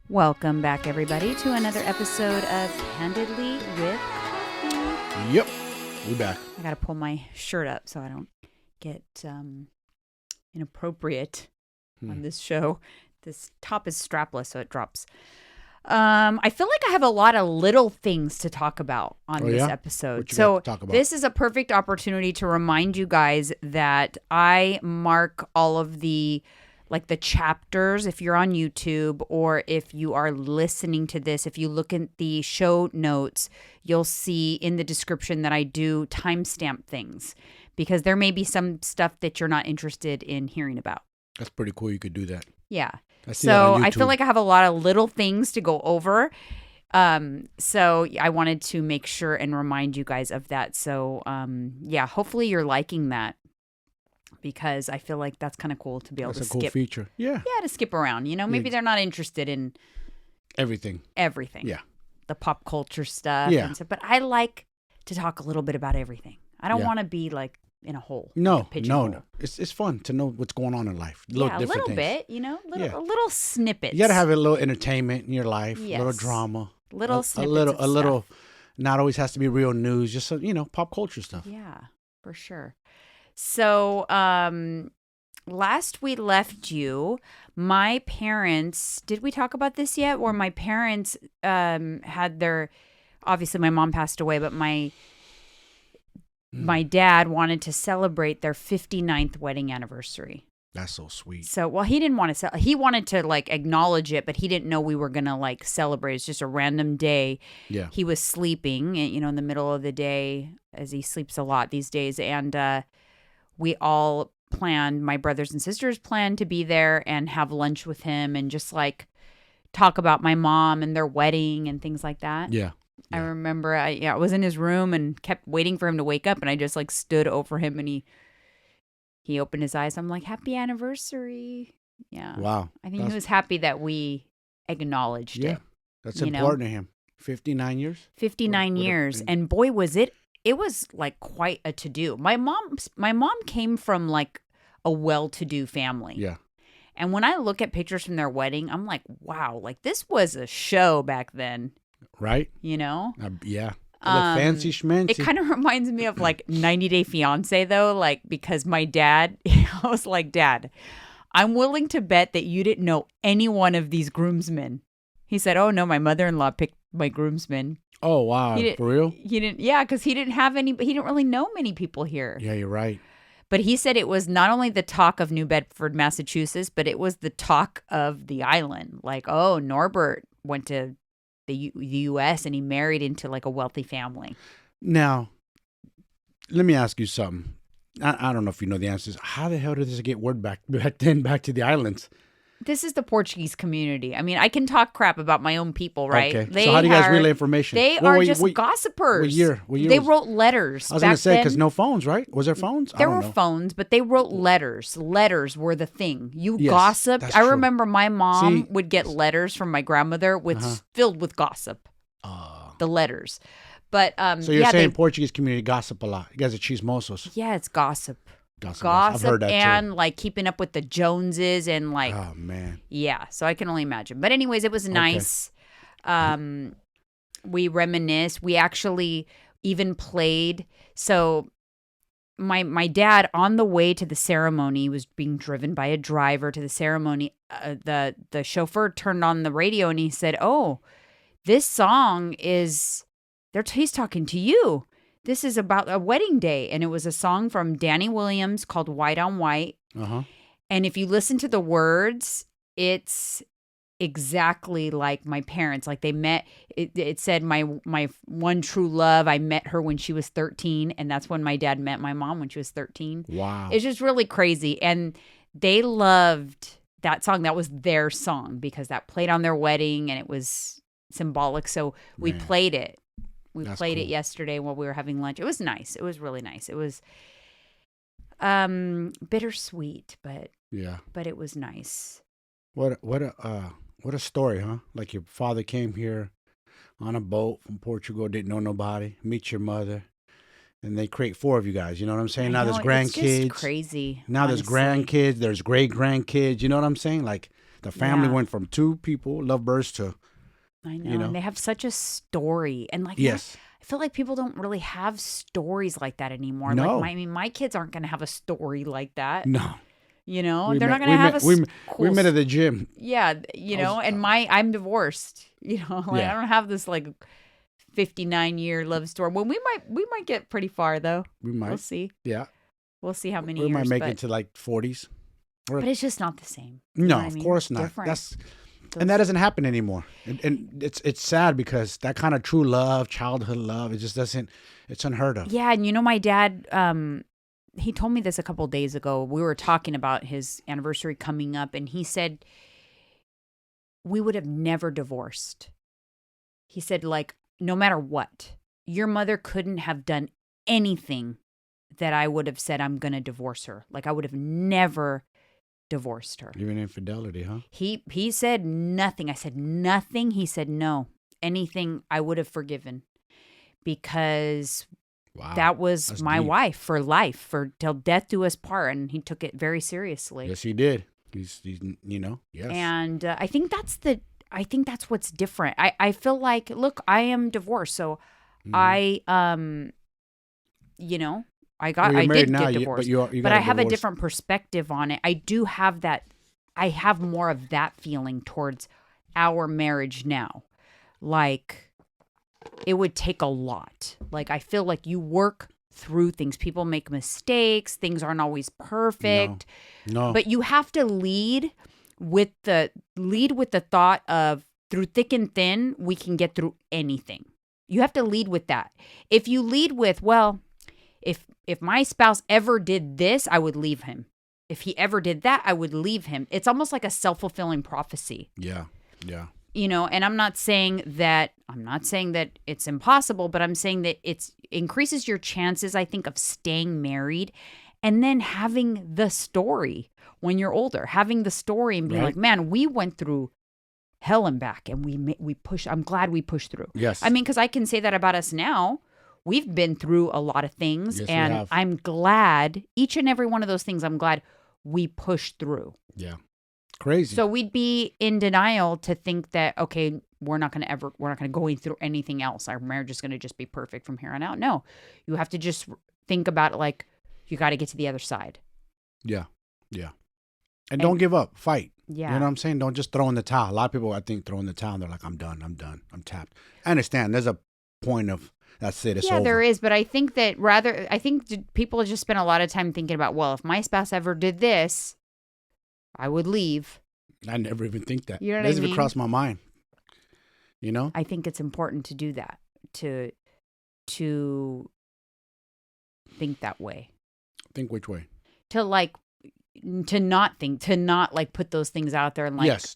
Welcome back, everybody, to another episode of Candidly with Coffee. Yep, we back. I gotta pull my shirt up so I don't get inappropriate on this show. This top is strapless, so it drops. I feel like I have a lot of little things to talk about on this episode. So this is a perfect opportunity to remind you guys that I mark all of the chapters if you're on YouTube, or if you are listening to this, if you look at the show notes, you'll see in the description that I do timestamp things because there may be some stuff that you're not interested in hearing about. That's pretty cool. You could do that. Yeah. So I feel like I have a lot of little things to go over. So I wanted to make sure and remind you guys of that. So hopefully you're liking that. Because I feel like that's kind of cool to be able to skip. That's a cool feature. Yeah. Yeah, to skip around. You know, maybe they're not interested in everything. Yeah. The pop culture stuff. Yeah. And stuff. But I like to talk a little bit about everything. I don't want to be like in a hole. No. It's fun to know what's going on in life. A little bit, you know, a little snippets. You got to have a little entertainment in your life, yes. A little drama. Little snippets a little, not always has to be real news, just, pop culture stuff. Yeah, for sure. So, last we left you, my parents, did we talk about this yet? Or my parents had obviously my mom passed away, but my dad wanted to celebrate their 59th wedding anniversary. That's so sweet. So, well, he didn't want to he wanted to acknowledge it, but he didn't know we were going to celebrate. It's just a random day. Yeah. He was sleeping, in the middle of the day, as he sleeps a lot these days. And, we all planned, my brothers and sisters planned to be there and have lunch with him and just talk about my mom and their wedding and things like that. Yeah. I remember I was in his room and kept waiting for him to wake up, and I just stood over him, and he opened his eyes. I'm like, happy anniversary. Yeah. Wow. I think he was happy that we acknowledged it. That's important to him. 59 years? 59 years. And boy, was it was quite a to-do. My mom came from a well-to-do family. Yeah. And when I look at pictures from their wedding, I'm like, wow, this was a show back then. Right. Yeah. Fancy schmancy. It kind of reminds me of 90 Day Fiance though, because my dad, I was like, Dad, I'm willing to bet that you didn't know any one of these groomsmen. He said, oh no, my mother-in-law picked my groomsmen. Oh, wow. For real? He didn't. Yeah, because he didn't have any. He didn't really know many people here. Yeah, you're right. But he said it was not only the talk of New Bedford, Massachusetts, but it was the talk of the island. Norbert went to the U.S. and he married into a wealthy family. Now, let me ask you something. I don't know if you know the answers. How the hell did this get word back to the islands? This is the Portuguese community. I mean, I can talk crap about my own people, right? Okay. So how do you guys relay information? They are just gossipers. What year? They wrote letters. I was going to say, because no phones, right? Was there phones? There were phones, but they wrote letters. Letters were the thing. Gossiped. I remember my mom would get letters from my grandmother filled with gossip. The letters. But so you're saying Portuguese community gossip a lot. You guys are chismosos. Yeah, it's gossip. Gossip. I've heard that and too. Keeping up with the Joneses and oh man, yeah. So I can only imagine. But anyways, it was nice. Okay. We reminisced. We actually even played. So my dad, on the way to the ceremony, was being driven by a driver to the ceremony. The chauffeur turned on the radio and he said, "Oh, this song is he's talking to you. This is about a wedding day." And it was a song from Danny Williams called White on White. Uh-huh. And if you listen to the words, it's exactly like my parents. They met, it said my one true love, I met her when she was 13. And that's when my dad met my mom, when she was 13. Wow. It's just really crazy. And they loved that song. That was their song because that played on their wedding and it was symbolic. So we played it. We played it yesterday while we were having lunch. It was nice. It was really nice. It was bittersweet, but it was nice. What a story, huh? Your father came here on a boat from Portugal, didn't know nobody, meet your mother, and they create 4 of you guys. You know what I'm saying? Now there's grandkids. It's just crazy. Now there's grandkids. There's great grandkids. You know what I'm saying? The family went from 2 people, lovebirds, to, I know, and they have such a story. And like, yes. I feel like people don't really have stories like that anymore. No. Like, my kids aren't going to have a story like that. No. They're not going to have we met at the gym. Yeah, and I'm divorced. I don't have this like 59-year love story. Well, we might get pretty far though. We might. We'll see. Yeah. We'll see how many we years. Might make it to like 40s. But it's just not the same. No, of course not. Different. And that doesn't happen anymore. And it's sad because that kind of true love, childhood love, it just doesn't. It's unheard of. Yeah, and my dad. He told me this a couple of days ago. We were talking about his anniversary coming up, and he said we would have never divorced. He said, like, no matter what, your mother couldn't have done anything that I would have said I'm going to divorce her. Like, I would have never divorced her. Even infidelity, huh? He said nothing. I said nothing. He said no. Anything I would have forgiven because that was my wife for life, for till death do us part, and he took it very seriously. Yes, he did. He's yes. And I think that's what's different. I feel like, look, I am divorced, so I did get divorced, but I have a different perspective on it. I do have that. I have more of that feeling towards our marriage now. Like, it would take a lot. Like, I feel like you work through things. People make mistakes. Things aren't always perfect. No. But you have to lead with the thought of, through thick and thin, we can get through anything. You have to lead with that. If you lead with, well, if my spouse ever did this, I would leave him. If he ever did that, I would leave him. It's almost like a self-fulfilling prophecy. Yeah. Yeah. And I'm not saying that it's impossible, but I'm saying that it increases your chances, I think, of staying married and then having the story when you're older, having the story and being like, man, we went through hell and back and we pushed. I'm glad we pushed through. Yes. I mean, because I can say that about us now. We've been through a lot of things, yes, and I'm glad each and every one of those things, I'm glad we pushed through. Yeah. Crazy. So we'd be in denial to think that, okay, we're not going to go through anything else. Our marriage is going to just be perfect from here on out. No, you have to just think about it like you got to get to the other side. Yeah. Yeah. And don't give up. Fight. Yeah. You know what I'm saying? Don't just throw in the towel. A lot of people, I think, throw in the towel and they're like, I'm done. I'm tapped. I understand. There's a point of, that's it. It's over. Yeah, there is. But I think that people just spend a lot of time thinking about, well, if my spouse ever did this, I would leave. I never even think that. You know what it doesn't I mean? even cross my mind. I think it's important to do that, to think that way. Think which way? To not like put those things out there and like yes,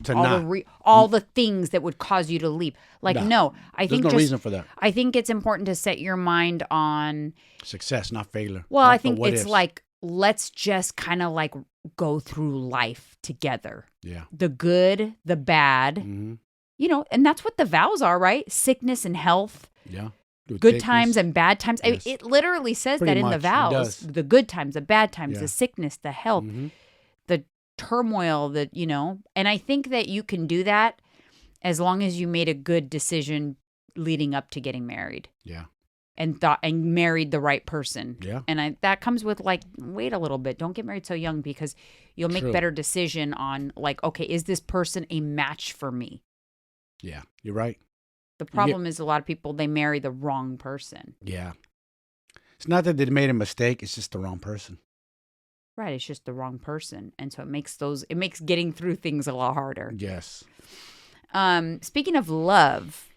all the things that would cause you to leave. Like, no, I think there's no reason for that. I think it's important to set your mind on success, not failure. Well, I think it's like, let's just kind of like go through life together. Yeah. The good, the bad, and that's what the vows are, right? Sickness and health. Yeah. Good times and bad times. Yes. It literally says Pretty that in much, the vows. The good times, the bad times, the sickness, the health, the turmoil, and I think that you can do that as long as you made a good decision leading up to getting married. Yeah. And married the right person. Yeah. And that comes with like, wait a little bit. Don't get married so young because you'll make better decision on like, okay, is this person a match for me? Yeah, you're right. The problem is a lot of people, they marry the wrong person. Yeah. It's not that they made a mistake. It's just the wrong person. Right. It's just the wrong person. And so it makes getting through things a lot harder. Yes. Speaking of love,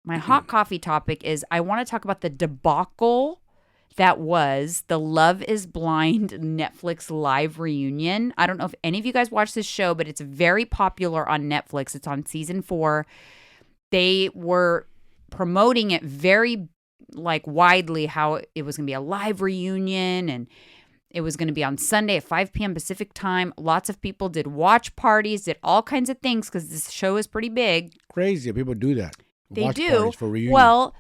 my hot coffee topic is I want to talk about the debacle that was the Love is Blind Netflix live reunion. I don't know if any of you guys watch this show, but it's very popular on Netflix. It's on season 4. They were promoting it very like widely how it was going to be a live reunion and it was going to be on Sunday at 5 p.m. Pacific time. Lots of people did watch parties, did all kinds of things because this show is pretty big. Crazy. People do that. They watch do. Parties for reunion. Well,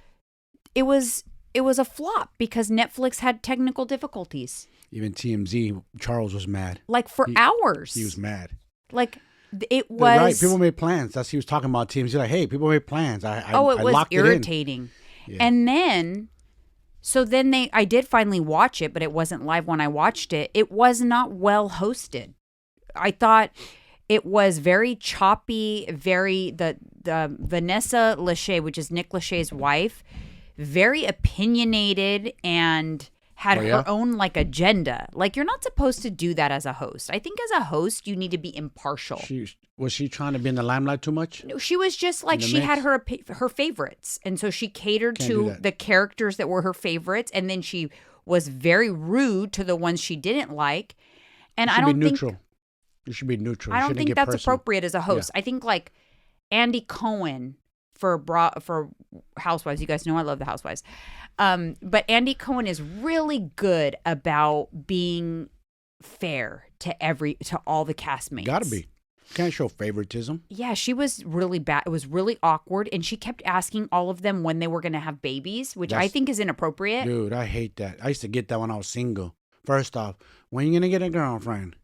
it was a flop because Netflix had technical difficulties. Even TMZ, Charles was mad. Like for hours. He was mad. Like It was right. People made plans. That's he was talking about teams. He's like, hey, people made plans. I was irritating. Yeah. And then, I did finally watch it, but it wasn't live when I watched it. It was not well hosted. I thought it was very choppy. The Vanessa Lachey, which is Nick Lachey's wife, very opinionated and had her own like agenda. Like, you're not supposed to do that as a host. I think as a host, you need to be impartial. Was she trying to be in the limelight too much? No, she was just like, she had her favorites. And so she catered to the characters that were her favorites. And then she was very rude to the ones she didn't like. And I don't think... You should be neutral. I don't think that's appropriate as a host. Yeah. I think like Andy Cohen for Housewives. You guys know I love the Housewives. But Andy Cohen is really good about being fair to all the castmates. Gotta be. Can't show favoritism. Yeah, she was really bad. It was really awkward, and she kept asking all of them when they were going to have babies, which I think is inappropriate. Dude, I hate that. I used to get that when I was single. First off, when you gonna get a girlfriend?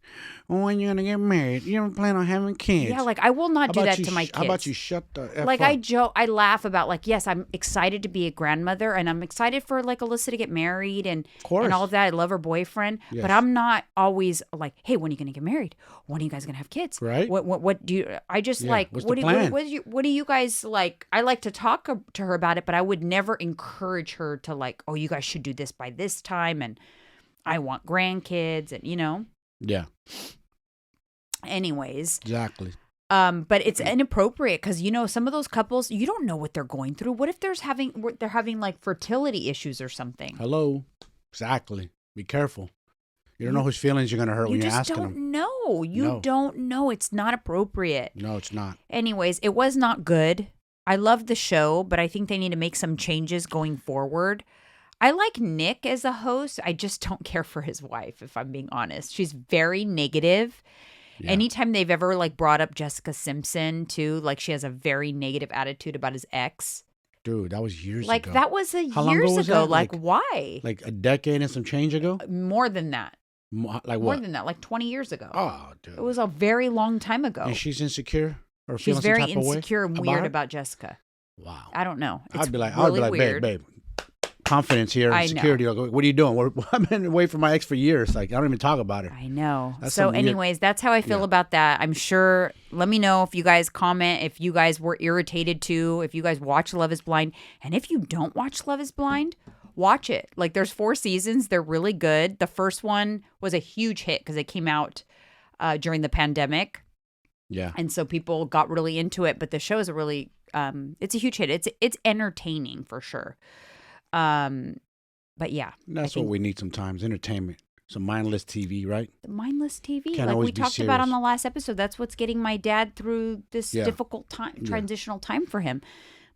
When you gonna get married? You don't plan on having kids? Yeah, like I will not do that to my kids. How about you shut the F like up? I laugh about like, yes, I'm excited to be a grandmother, and I'm excited for like Alyssa to get married and all of that. I love her boyfriend, but I'm not always like, hey, when are you gonna get married? When are you guys gonna have kids? Right? What do you? I just like what do you guys like? I like to talk to her about it, but I would never encourage her to like, oh, you guys should do this by this time, and I want grandkids, and Yeah. Anyways. Exactly. But it's inappropriate because some of those couples, you don't know what they're going through. What if they're having like fertility issues or something? Hello. Exactly. Be careful. You don't know whose feelings you're gonna hurt when you're asking them. You don't know. It's not appropriate. No, it's not. Anyways, it was not good. I loved the show, but I think they need to make some changes going forward. I like Nick as a host. I just don't care for his wife, if I'm being honest. She's very negative. Yeah. Anytime they've ever like brought up Jessica Simpson too, like she has a very negative attitude about his ex. Dude, that was years ago. Like that was years ago. Like why? Like a decade and some change ago? More than that. Like what? More than that, like 20 years ago. Oh, dude. It was a very long time ago. And she's insecure? Or she's very insecure and weird her? About Jessica. Wow. I don't know. It's I'd be like, weird. babe. Confidence here, security. What are you doing? I've been away from my ex for years. Like I don't even talk about her. I know. So, anyways, that's how I feel about that. I'm sure. Let me know if you guys comment. If you guys were irritated too. If you guys watch Love Is Blind, and if you don't watch Love Is Blind, watch it. Like there's 4 seasons. They're really good. The first one was a huge hit because it came out during the pandemic. Yeah. And so people got really into it. But the show is it's a huge hit. It's entertaining for sure. But yeah, that's what we need sometimes. Entertainment, some mindless TV, right? Mindless TV, Can't like we talked serious. about on the last episode. That's what's getting my dad through this difficult time, transitional time for him.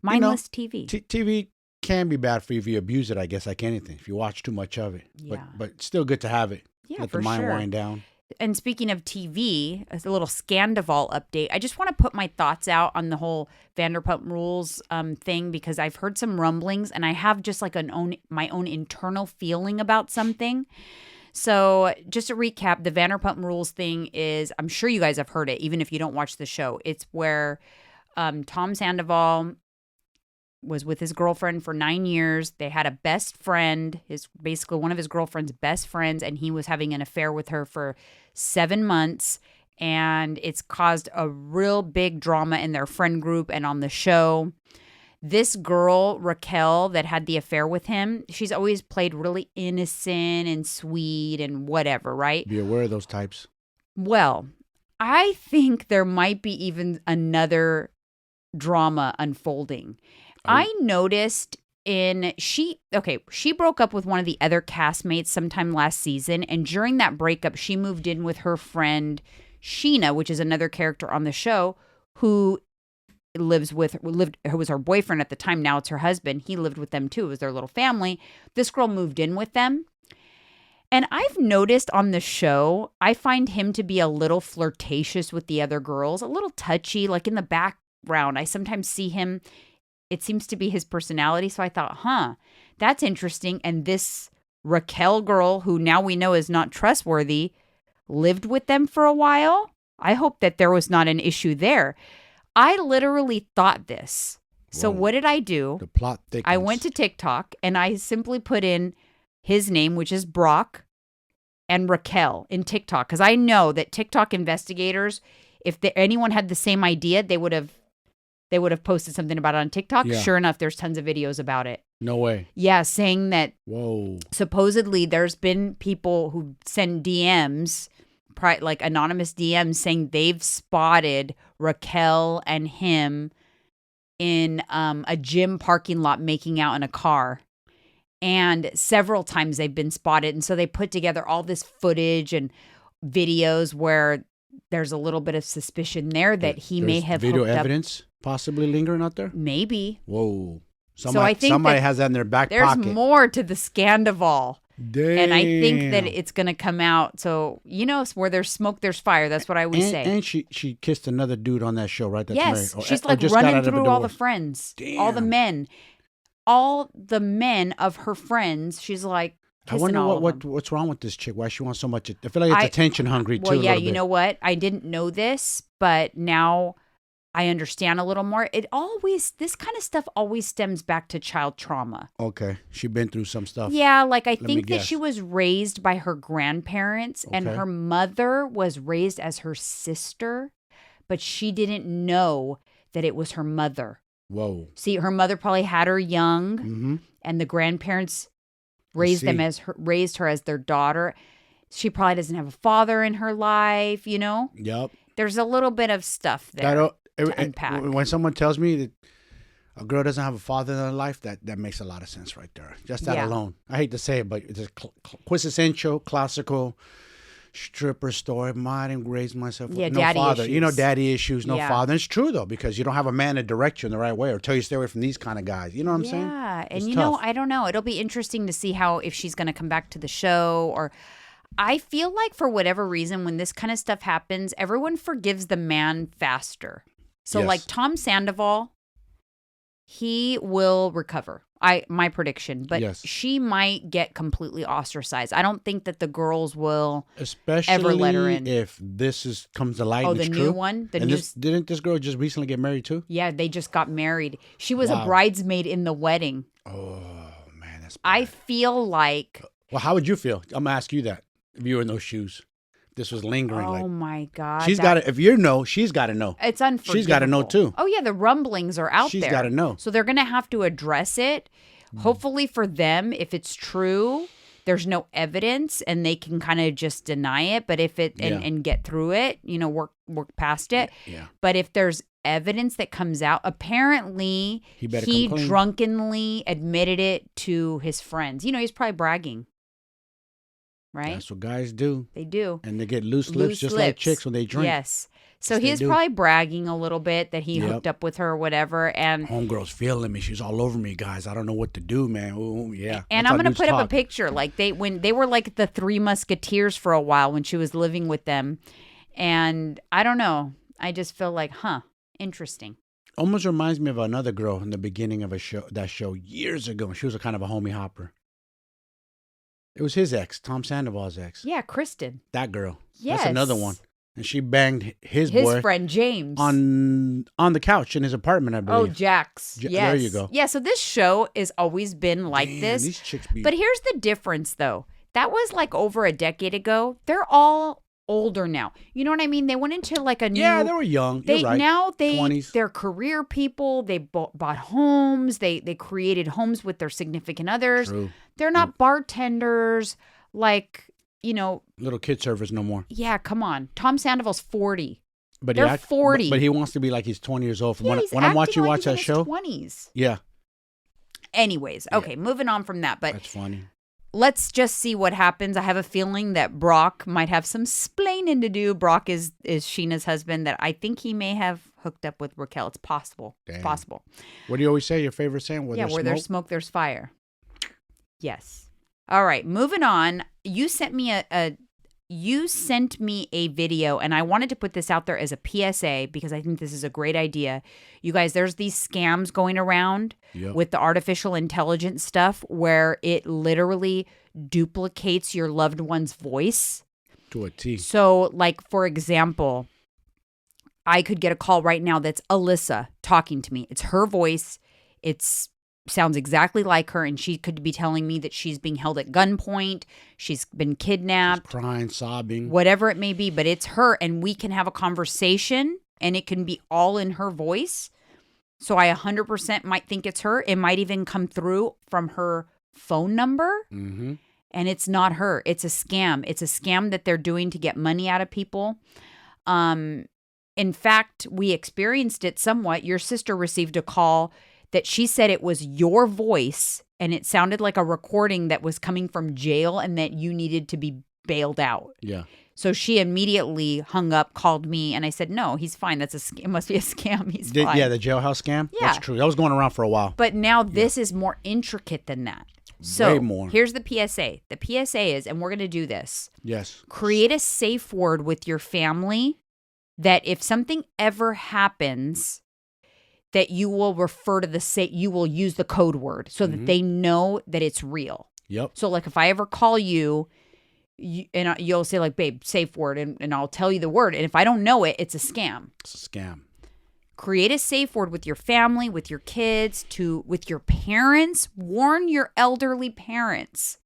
Mindless TV. TV can be bad for you if you abuse it. I guess like anything, if you watch too much of it. Yeah. But still good to have it. Yeah, let for the mind sure. wind down. And speaking of TV, a little Scandavol update. I just want to put my thoughts out on the whole Vanderpump Rules thing because I've heard some rumblings and I have just like my own internal feeling about something. So just to recap, the Vanderpump Rules thing is, I'm sure you guys have heard it, even if you don't watch the show. It's where Tom Sandoval was with his girlfriend for 9 years. They had a best friend, basically one of his girlfriend's best friends, and he was having an affair with her for 7 months. And it's caused a real big drama in their friend group and on the show. This girl, Raquel, that had the affair with him, she's always played really innocent and sweet and whatever, right? Be aware of those types. Well, I think there might be even another drama unfolding. I noticed she broke up with one of the other castmates sometime last season. And during that breakup, she moved in with her friend Sheena, which is another character on the show, who was her boyfriend at the time. Now it's her husband. He lived with them too. It was their little family. This girl moved in with them. And I've noticed on the show, I find him to be a little flirtatious with the other girls, a little touchy, like in the background. I sometimes see him. It seems to be his personality. So I thought, that's interesting. And this Raquel girl, who now we know is not trustworthy, lived with them for a while. I hope that there was not an issue there. I literally thought this. So what did I do? The plot thickens. I went to TikTok and I simply put in his name, which is Brock, and Raquel in TikTok. Because I know that TikTok investigators, if anyone had the same idea, they would have posted something about it on TikTok. Yeah. Sure enough, there's tons of videos about it. No way. Yeah, saying that supposedly there's been people who send DMs, like anonymous DMs, saying they've spotted Raquel and him in a gym parking lot making out in a car. And several times they've been spotted. And so they put together all this footage and videos where there's a little bit of suspicion there that he may have video evidence possibly lingering out there? Maybe. Whoa. Somebody has that in their back pocket. There's more to the Scandavol. Damn. And I think that it's going to come out. So, where there's smoke, there's fire. That's what I always say. And she kissed another dude on that show, right? That's yes. married. She's like running through all the friends. Damn. All the men. All the men of her friends. She's like, I wonder what's wrong with this chick. Why she wants so much. I feel like it's attention hungry too. Well, yeah, you know what? I didn't know this, but now I understand a little more. This kind of stuff always stems back to child trauma. Okay. She been through some stuff. Yeah, like I think that she was raised by her grandparents and her mother was raised as her sister, but she didn't know that it was her mother. Whoa. See, her mother probably had her young and the grandparents raised her as their daughter. She probably doesn't have a father in her life, Yep. There's a little bit of stuff there. To unpack. When someone tells me that a girl doesn't have a father in her life, that makes a lot of sense right there. Just that alone. I hate to say it, but it's a quintessential, classical stripper story. I didn't raise myself with no father. Issues. Daddy issues, no father. And it's true, though, because you don't have a man to direct you in the right way or tell you to stay away from these kind of guys. You know what I'm saying? Yeah. And tough. I don't know. It'll be interesting to see if she's going to come back to the show or... I feel like for whatever reason, when this kind of stuff happens, everyone forgives the man faster. So like Tom Sandoval, he will recover. My prediction, but she might get completely ostracized. I don't think that the girls will ever let her in. If this comes to light. Oh, and the it's new true. one. Didn't this girl just recently get married too? Yeah, they just got married. She was a bridesmaid in the wedding. Oh man, that's bad. I feel like. Well, how would you feel? I'm gonna ask you that. If you were in those shoes, this was lingering. Oh my God! She's got to. If you know, she's got to know. It's unforgivable. She's got to know too. Oh yeah, the rumblings are out there. She's got to know. So they're going to have to address it. Hopefully for them, if it's true, there's no evidence and they can kind of just deny it. But if it and get through it, work past it. Yeah. But if there's evidence that comes out, apparently he drunkenly admitted it to his friends. He's probably bragging. Right? That's what guys do. They do. And they get loose lips just like chicks when they drink. Yes. So he's probably bragging a little bit that he hooked up with her or whatever. And homegirl's feeling me. She's all over me, guys. I don't know what to do, man. Ooh, yeah. And I'm going to put up a picture. Like when they were like the Three Musketeers for a while when she was living with them. And I don't know. I just feel like, interesting. Almost reminds me of another girl in the beginning of that show years ago. She was a kind of a homie hopper. It was his ex, Tom Sandoval's ex. Yeah, Kristen. That girl. Yes. That's another one. And she banged his friend James on the couch in his apartment, I believe. Oh, Jax. Yes. There you go. Yeah, so this show has always been like this. These chicks But here's the difference, though. That was like over a decade ago. They're all older now. You know what I mean? They went into like a new... Yeah, they were young. You're right. Now 20s. They're career people. They bought homes. They created homes with their significant others. True. They're not bartenders like, little kid servers no more. Yeah, come on. Tom Sandoval's 40. But they're 40. But he wants to be like he's 20 years old. When I'm watching like that show. 20s. Yeah. Anyways, okay, moving on from that. But that's funny. Let's just see what happens. I have a feeling that Brock might have some splaining to do. Brock is Sheena's husband that I think he may have hooked up with Raquel. It's possible. Damn. It's possible. What do you always say? Your favorite saying? Where there's smoke, there's fire. Yes. All right, moving on. You sent me a video, and I wanted to put this out there as a PSA because I think this is a great idea. You guys, there's these scams going around with the artificial intelligence stuff where it literally duplicates your loved one's voice. To a T. So, like, for example, I could get a call right now that's Alyssa talking to me. It's her voice. It's sounds exactly like her, and she could be telling me that she's being held at gunpoint. She's been kidnapped. She's crying, sobbing. Whatever it may be, but it's her, and we can have a conversation, and it can be all in her voice. So I 100% might think it's her. It might even come through from her phone number, and it's not her. It's a scam. It's a scam that they're doing to get money out of people. In fact, we experienced it somewhat. Your sister received a call that she said it was your voice, and it sounded like a recording that was coming from jail and that you needed to be bailed out. Yeah. So she immediately hung up, called me, and I said, no, he's fine. It must be a scam. He's fine. Yeah, the jailhouse scam? Yeah. That's true. That was going around for a while. But now this is more intricate than that. So way more. Here's the PSA. The PSA is, and we're going to do this. Yes. Create a safe word with your family that if something ever happens, that you will refer to you will use the code word so that they know that it's real. Yep. So like if I ever call you, and you'll say like, babe, safe word, and I'll tell you the word. And if I don't know it, it's a scam. It's a scam. Create a safe word with your family, with your kids, with your parents. Warn your elderly parents.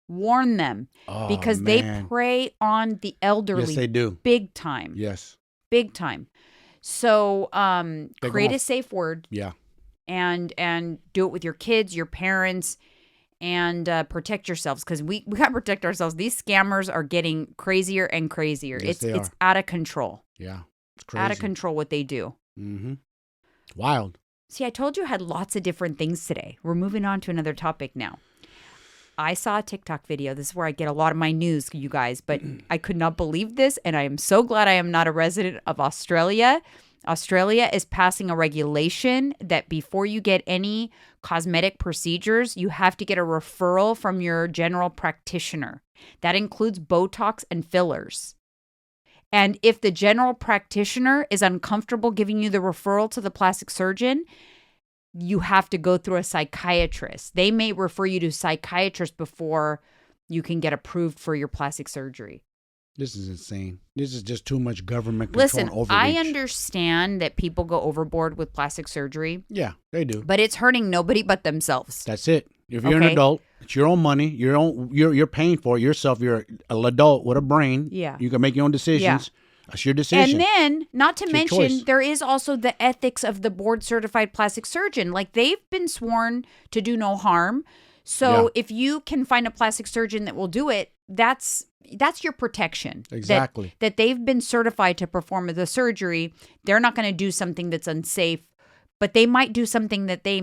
Warn them because they prey on the elderly. Yes, they do. Big time. Yes. Big time. So create a safe word. Yeah. And do it with your kids, your parents, and protect yourselves because we got to protect ourselves. These scammers are getting crazier and crazier. Yes, it's out of control. Yeah. It's crazy. Out of control what they do. Wild. See, I told you I had lots of different things today. We're moving on to another topic now. I saw a TikTok video. This is where I get a lot of my news, you guys, but I could not believe this, and I am so glad I am not a resident of Australia. Australia is passing a regulation that before you get any cosmetic procedures, you have to get a referral from your general practitioner. That includes Botox and fillers. And if the general practitioner is uncomfortable giving you the referral to the plastic surgeon, you have to go through a psychiatrist. They may refer you to a psychiatrist before you can get approved for your plastic surgery. This is insane. This is just too much government control and overreach. I understand that people go overboard with plastic surgery. Yeah, they do. But it's hurting nobody but themselves. That's it. If you're an adult, it's your own money. You're paying for it yourself. You're an adult with a brain. Yeah. You can make your own decisions. Yeah. That's your decision. And then, not to mention, there is also the ethics of the board-certified plastic surgeon. Like, they've been sworn to do no harm. So if you can find a plastic surgeon that will do it, that's your protection. Exactly. That they've been certified to perform the surgery. They're not going to do something that's unsafe, but they might do something that they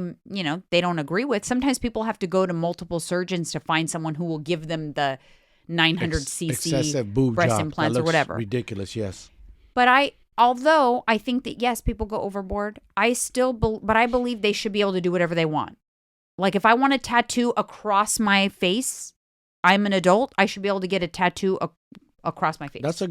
don't agree with. Sometimes people have to go to multiple surgeons to find someone who will give them the 900 cc excessive boob breast job. implants or whatever. Ridiculous, yes. But although I think that yes, people go overboard, I believe they should be able to do whatever they want. Like if I want a tattoo across my face, I'm an adult, I should be able to get a tattoo across my face. That's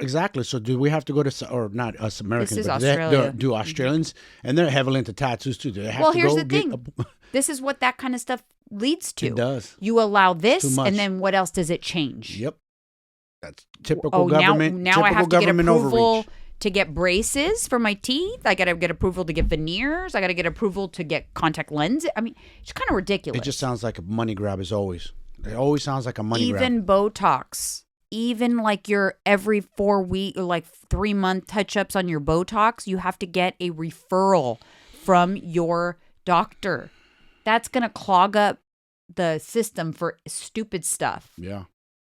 exactly. So do we have to go to, or not us Americans, this is but Australia. do Australians, and they're heavily into tattoos too. Do they have to here's go the thing. This is what that kind of stuff leads to. It does. You allow this, and then what else does it change? Yep. That's typical government. Now I have to get approval to get braces for my teeth. I got to get approval to get veneers. I got to get approval to get contact lenses. I mean, it's kind of ridiculous. It just sounds like a money grab as always. It always sounds like a money grab. Even Botox. Even like your every 4 week or like 3 month touch-ups on your Botox, you have to get a referral from your doctor. That's going to clog up the system for stupid stuff. Yeah.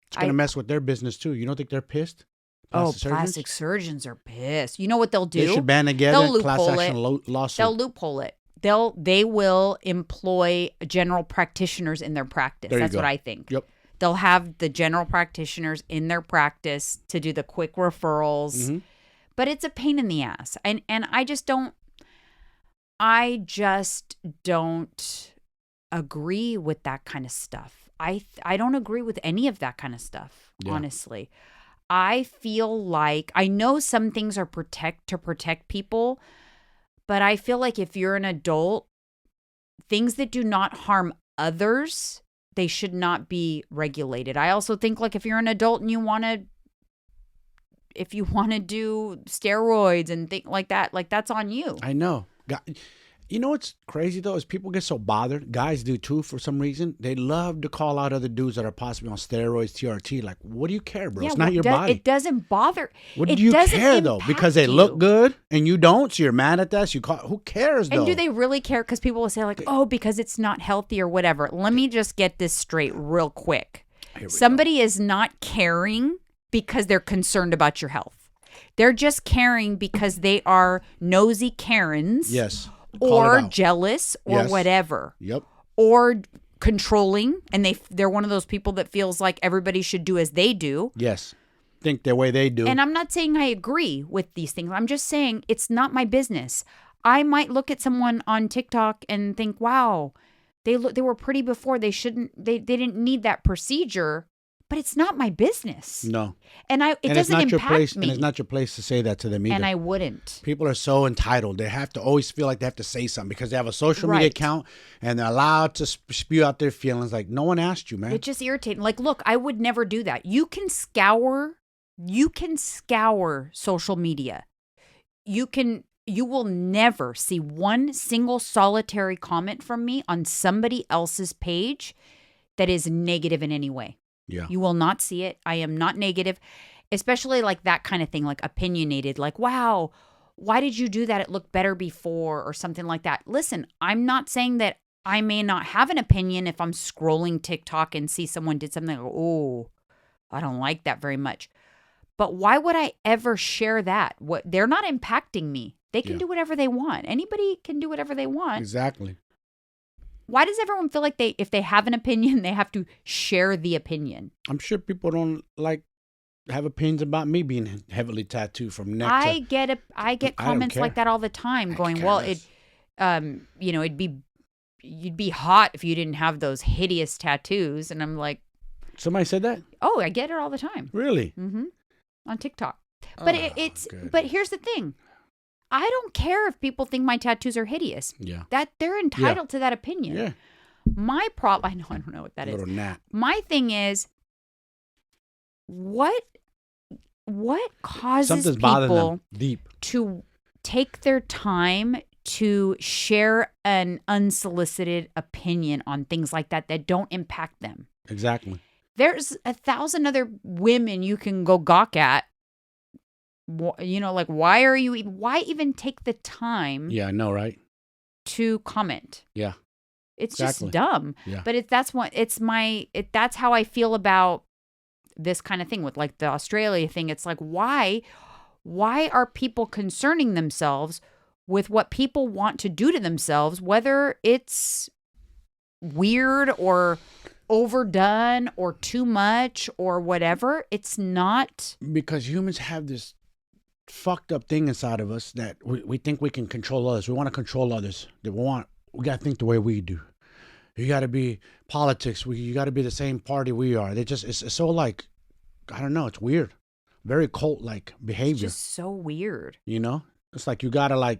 It's going to mess with their business too. You don't think they're pissed? Plastic surgeons are pissed. You know what they'll do? They should band together, class action lawsuit. They'll loophole it. They will employ general practitioners in their practice. That's what I think. Yep. They'll have the general practitioners in their practice to do the quick referrals. Mm-hmm. But it's a pain in the ass. And I just don't agree with that kind of stuff. I don't agree with any of that kind of stuff, honestly. I feel like I know some things are to protect people, but I feel like if you're an adult, things that do not harm others, they should not be regulated. I also think like if you're an adult and you want to if you want to do steroids and think like that, like that's on you. I know. You know what's crazy though is people get so bothered. Guys do too for some reason. They love to call out other dudes that are possibly on steroids, TRT. Like, what do you care, bro? It's not your body. It doesn't bother. What do you care though? Because they look good and you don't, so you're mad at that. So who cares though? And do they really care? Because people will say like, oh, because it's not healthy or whatever. Let me just get this straight real quick. Somebody is not caring because they're concerned about your health. They're just caring because they are nosy Karens. Yes. Or jealous or whatever. Yep. Or controlling. And they're one of those people that feels like everybody should do as they do. Yes. Think the way they do. And I'm not saying I agree with these things. I'm just saying it's not my business. I might look at someone on TikTok and think, wow, they were pretty before. They didn't need that procedure. But it's not my business. No. And it doesn't impact me. And it's not your place to say that to them either. And I wouldn't. People are so entitled. They have to always feel like they have to say something because they have a social media account and they're allowed to spew out their feelings. Like, no one asked you, man. It's just irritating. Like, look, I would never do that. You can scour social media. You will never see one single solitary comment from me on somebody else's page that is negative in any way. Yeah. You will not see it. I am not negative, especially like that kind of thing, like opinionated, like, wow, why did you do that? It looked better before or something like that. Listen, I'm not saying that I may not have an opinion if I'm scrolling TikTok and see someone did something like, oh, I don't like that very much. But why would I ever share that? They're not impacting me. They can do whatever they want. Anybody can do whatever they want. Exactly. Why does everyone feel like if they have an opinion, they have to share the opinion? I'm sure people don't have opinions about me being heavily tattooed from neck I get comments like that all the time going, well, you'd be hot if you didn't have those hideous tattoos. And I'm like, somebody said that? Oh, I get it all the time. Really? Mm-hmm. On TikTok. But but here's the thing. I don't care if people think my tattoos are hideous. Yeah. That they're entitled to that opinion. Yeah. My problem, I don't know what that is. Little gnat. My thing is, what causes people deep to take their time to share an unsolicited opinion on things like that don't impact them? Exactly. There's 1,000 other women you can go gawk at. You know, like, why even take the time? Yeah, I know, right? To comment. Yeah. It's just dumb. Yeah. But that's how I feel about this kind of thing with like the Australia thing. It's like, why are people concerning themselves with what people want to do to themselves, whether it's weird or overdone or too much or whatever? It's not. Because humans have this fucked up thing inside of us that we think we can control others. We want to control others. We got to think the way we do. You got to be politics. You got to be the same party we are. It's so like, I don't know. It's weird. Very cult-like behavior. It's just so weird. You know, it's like you got to like,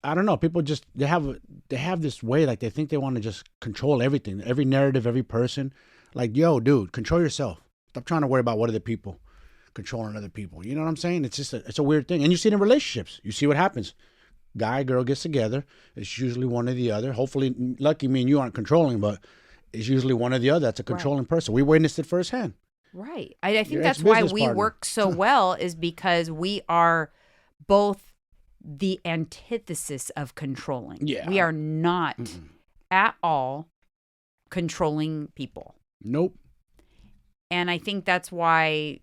I don't know. People just, they have this way, like they think they want to just control everything, every narrative, every person. Like, yo, dude, control yourself. Stop trying to worry about what other people controlling other people. You know what I'm saying? It's just it's a weird thing. And you see it in relationships. You see what happens. Guy, girl gets together. It's usually one or the other. Hopefully, lucky me and you aren't controlling, but it's usually one or the other. That's a controlling person. We witnessed it firsthand. Right. I think that's why we work so well, is because we are both the antithesis of controlling. Yeah. We are not at all controlling people. Nope. And I think that's why,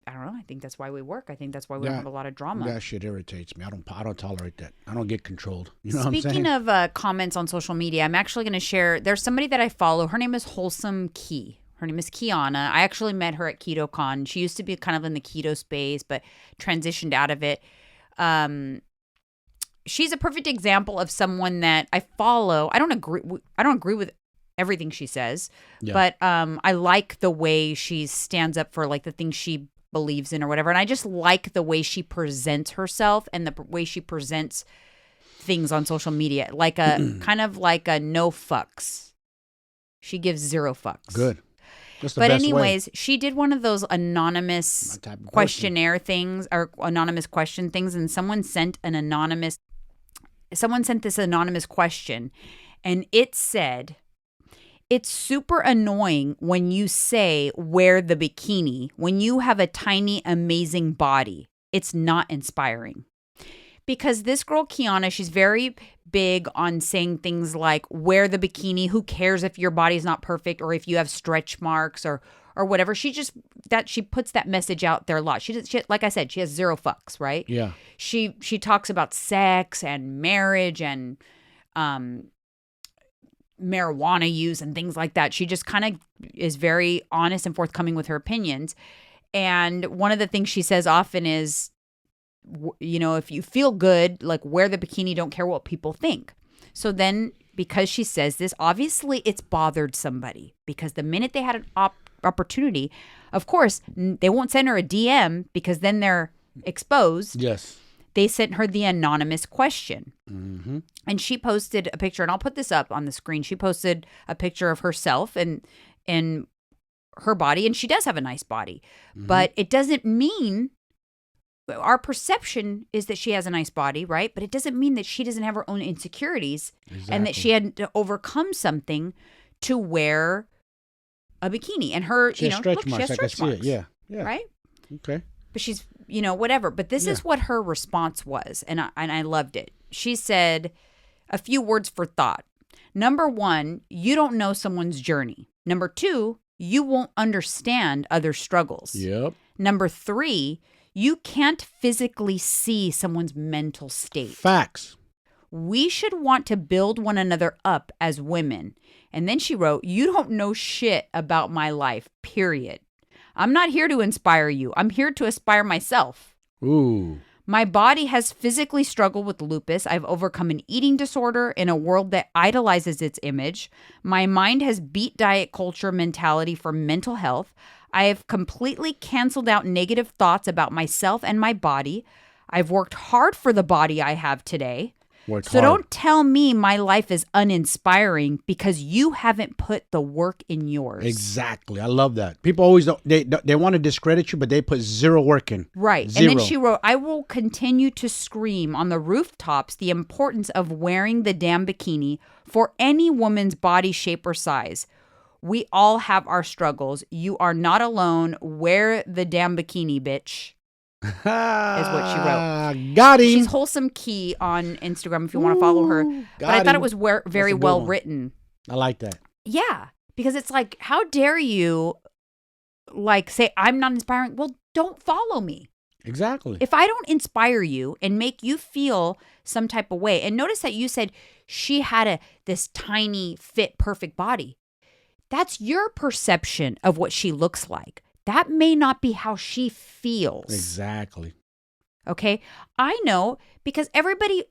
I don't know, I think that's why we work. I think that's why we don't have a lot of drama. That shit irritates me. I don't tolerate that. I don't get controlled. You know Speaking what I'm saying? of comments on social media, I'm actually going to share, there's somebody that I follow. Her name is Wholesome Key. Her name is Kiana. I actually met her at KetoCon. She used to be kind of in the keto space, but transitioned out of it. She's a perfect example of someone that I follow. I don't agree with everything she says, but I like the way she stands up for like the things she believes in or whatever. And I just like the way she presents herself and the way she presents things on social media, like a kind of like a no fucks. She gives zero fucks. Good. But anyways, she did one of those anonymous questionnaire things or anonymous question things, and someone sent this anonymous question, and it said, "It's super annoying when you say wear the bikini when you have a tiny, amazing body. It's not inspiring." Because this girl, Kiana, she's very big on saying things like wear the bikini. Who cares if your body's not perfect or if you have stretch marks or whatever. She puts that message out there a lot. She like I said, she has zero fucks, right? Yeah. She talks about sex and marriage and marijuana use and things like that. She just kind of is very honest and forthcoming with her opinions. And one of the things she says often is, if you feel good, like wear the bikini, don't care what people think. So then because she says this, obviously it's bothered somebody, because the minute they had an opportunity, of course, they won't send her a DM because then they're exposed. Yes. They sent her the anonymous question. Mm-hmm. And she posted a picture, and I'll put this up on the screen. She posted a picture of herself and her body, and she does have a nice body. Mm-hmm. But it doesn't mean, our perception is that she has a nice body, right? But it doesn't mean that she doesn't have her own insecurities. Exactly. And that she had to overcome something to wear a bikini. And her, she has stretch marks. I can see it. Yeah. Right? Okay. But she's, whatever. But this is what her response was. And I loved it. She said a few words for thought. Number 1, you don't know someone's journey. Number 2, you won't understand other struggles. Yep. Number 3, you can't physically see someone's mental state. Facts. We should want to build one another up as women. And then she wrote, you don't know shit about my life, period. I'm not here to inspire you. I'm here to aspire myself. Ooh. My body has physically struggled with lupus. I've overcome an eating disorder in a world that idolizes its image. My mind has beat diet culture mentality for mental health. I have completely canceled out negative thoughts about myself and my body. I've worked hard for the body I have today. Don't tell me my life is uninspiring because you haven't put the work in yours. Exactly. I love that. People always they want to discredit you, but they put zero work in. Right. Zero. And then she wrote, I will continue to scream on the rooftops the importance of wearing the damn bikini for any woman's body shape or size. We all have our struggles. You are not alone. Wear the damn bikini, bitch. Is what she wrote. Got him. She's Wholesome Key on Instagram if you want to follow her. But I thought it was very well written. I like that. Yeah. Because it's like, how dare you say I'm not inspiring? Well, don't follow me. Exactly. If I don't inspire you and make you feel some type of way. And notice that you said she had this tiny, fit, perfect body. That's your perception of what she looks like. That may not be how she feels. Exactly. Okay? I know, because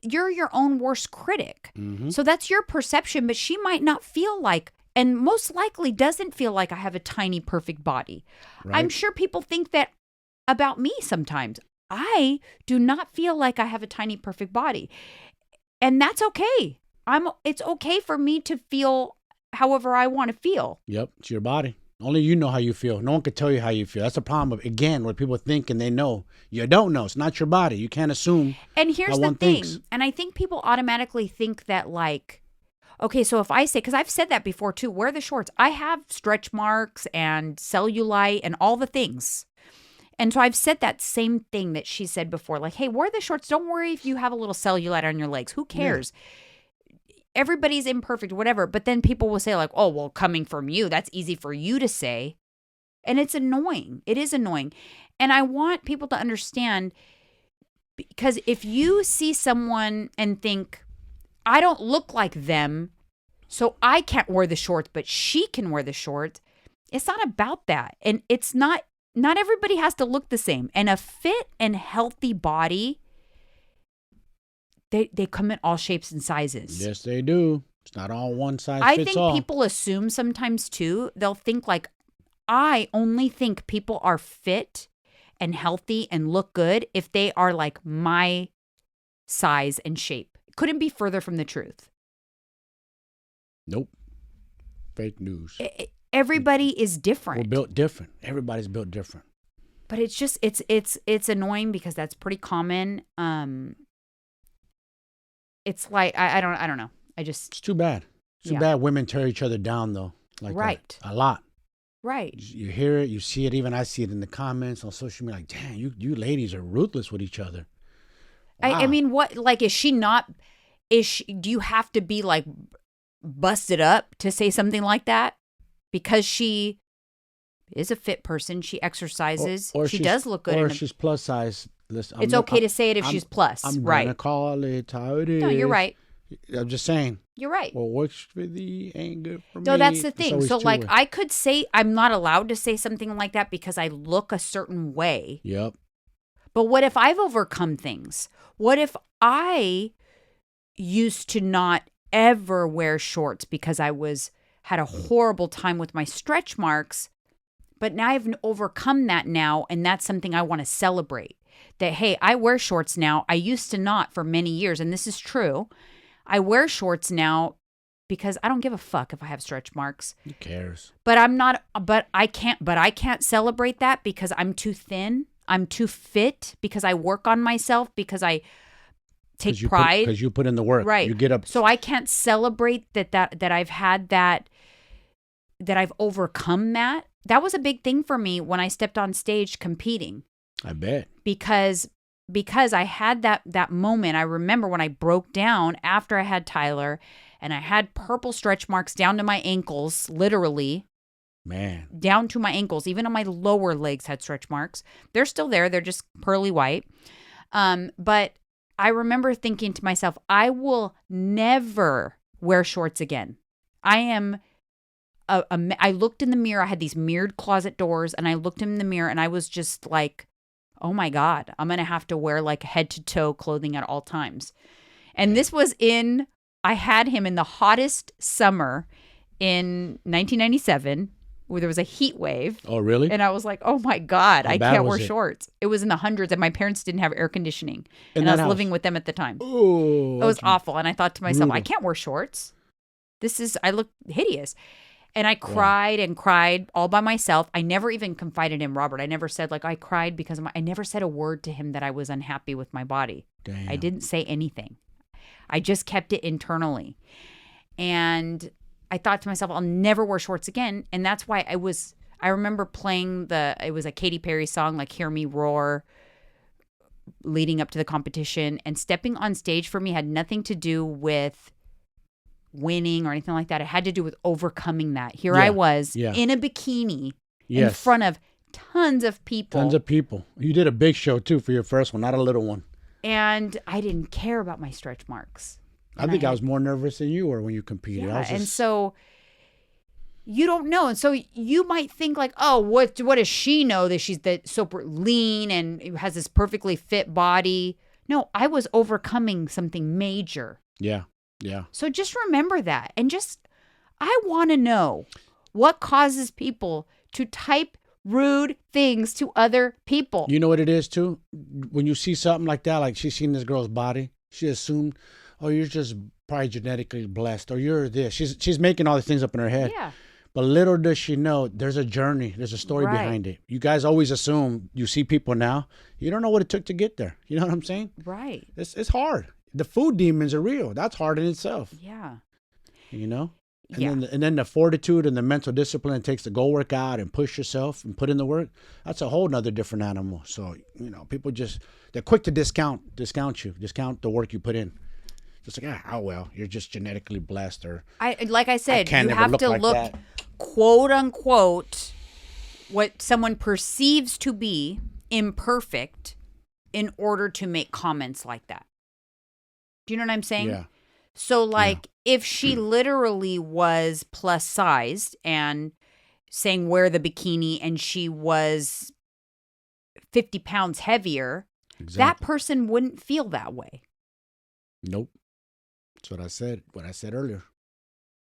you're your own worst critic. Mm-hmm. So that's your perception, but she might not feel like, and most likely doesn't feel like, I have a tiny, perfect body. Right. I'm sure people think that about me sometimes. I do not feel like I have a tiny, perfect body. And that's okay. It's okay for me to feel however I want to feel. Yep. It's your body. Only you know how you feel. No one can tell you how you feel. That's the problem of, again, what people think and they know. You don't know. It's not your body. You can't assume. And here's the thing. And I think people automatically think that okay, so if I say, because I've said that before too, wear the shorts. I have stretch marks and cellulite and all the things. And so I've said that same thing that she said before, hey, wear the shorts. Don't worry if you have a little cellulite on your legs. Who cares? Yeah. Everybody's imperfect, whatever. But then people will say oh, well, coming from you, that's easy for you to say. And it's annoying. It is annoying. And I want people to understand, because if you see someone and think, I don't look like them, so I can't wear the shorts, but she can wear the shorts. It's not about that. And it's not everybody has to look the same. And a fit and healthy body, They come in all shapes and sizes. Yes, they do. It's not all one size fits all. I think people assume sometimes too. They'll think I only think people are fit and healthy and look good if they are my size and shape. Couldn't be further from the truth. Nope. Fake news. everybody is different. We're built different. Everybody's built different. But it's just it's annoying because that's pretty common. It's like I don't know. It's too bad. It's too bad women tear each other down though. Like right. A lot. Right. You hear it, you see it, even I see it in the comments on social media, like, damn, you ladies are ruthless with each other. Wow. I mean, what, like, do you have to be like busted up to say something like that? Because she is a fit person, she exercises, or she does look good. Or she's plus size. Listen, it's okay to say it if she's plus, I'm right? I'm gonna call it how it is. No, you're right. I'm just saying. You're right. What works for thee ain't good for me. No, that's the thing. So, like, I could say I'm not allowed to say something like that because I look a certain way. Yep. But what if I've overcome things? What if I used to not ever wear shorts because I had a horrible time with my stretch marks, but now I've overcome that now, and that's something I want to celebrate. That, hey, I wear shorts now. I used to not for many years, and this is true. I wear shorts now because I don't give a fuck if I have stretch marks. Who cares? But I can't celebrate that because I'm too thin. I'm too fit because I work on myself, because I take pride. Because you put in the work. Right. You get up. So I can't celebrate that I've had that I've overcome that. That was a big thing for me when I stepped on stage competing. I bet. Because I had that moment. I remember when I broke down after I had Tyler, and I had purple stretch marks down to my ankles, literally. Man. Down to my ankles. Even on my lower legs had stretch marks. They're still there. They're just pearly white. But I remember thinking to myself, I will never wear shorts again. I looked in the mirror. I had these mirrored closet doors, and I looked in the mirror, and I was just like, oh my God, I'm going to have to wear like head to toe clothing at all times. And this was I had him in the hottest summer in 1997, where there was a heat wave. Oh, really? And I was like, oh my God, I can't wear shorts. It was in the hundreds, and my parents didn't have air conditioning. And I was living with them at the time. Oh, it was awful. And I thought to myself, I can't wear shorts. I look hideous. And I cried and cried all by myself. I never even confided in Robert. I never said, like, I cried because I never said a word to him that I was unhappy with my body. Damn. I didn't say anything. I just kept it internally. And I thought to myself, I'll never wear shorts again. And that's why I remember playing it was a Katy Perry song, like Hear Me Roar, leading up to the competition. And stepping on stage for me had nothing to do with winning or anything like that. It had to do with overcoming that. Here I was in a bikini in front of tons of people. Tons of people. You did a big show too for your first one, not a little one. And I didn't care about my stretch marks. I think I was more nervous than you were when you competed. Yeah, and so you don't know. And so you might think like, oh, what does she know that she's super lean and has this perfectly fit body? No, I was overcoming something major. Yeah. Yeah. So just remember that. And I want to know what causes people to type rude things to other people. You know what it is too? When you see something like that, like she's seen this girl's body, she assumed, oh, you're just probably genetically blessed, or you're this. She's making all these things up in her head. Yeah. But little does she know, there's a journey, there's a story behind it. You guys always assume, you see people now, you don't know what it took to get there. You know what I'm saying? Right. It's hard. The food demons are real. That's hard in itself. Yeah. You know? And then the fortitude and the mental discipline it takes to go work out and push yourself and put in the work, that's a whole nother different animal. So, people they're quick to discount you, discount the work you put in. Just like, oh well, you're just genetically blessed, or like I said, you have to look quote unquote what someone perceives to be imperfect in order to make comments like that. Do you know what I'm saying? Yeah. So if she literally was plus sized and saying wear the bikini and she was 50 pounds heavier, that person wouldn't feel that way. Nope. That's what I said. What I said earlier.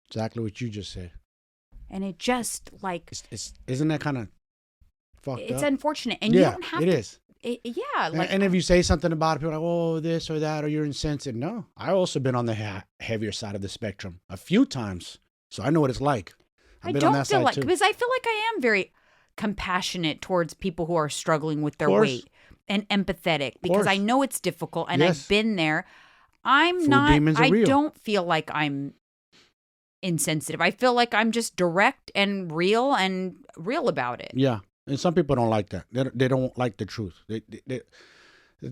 Exactly what you just said. And it just isn't that kind of fucked up? It's unfortunate. And you don't have to. It is. And if you say something about it, people are like, oh, this or that, or you're insensitive. No, I also been on the heavier side of the spectrum a few times. So I know what it's like. I've been on that side too. Because I feel like I am very compassionate towards people who are struggling with their weight and empathetic because I know it's difficult and I've been there. I don't feel like I'm insensitive. I feel like I'm just direct and real about it. Yeah. And some people don't like that. They don't like the truth. The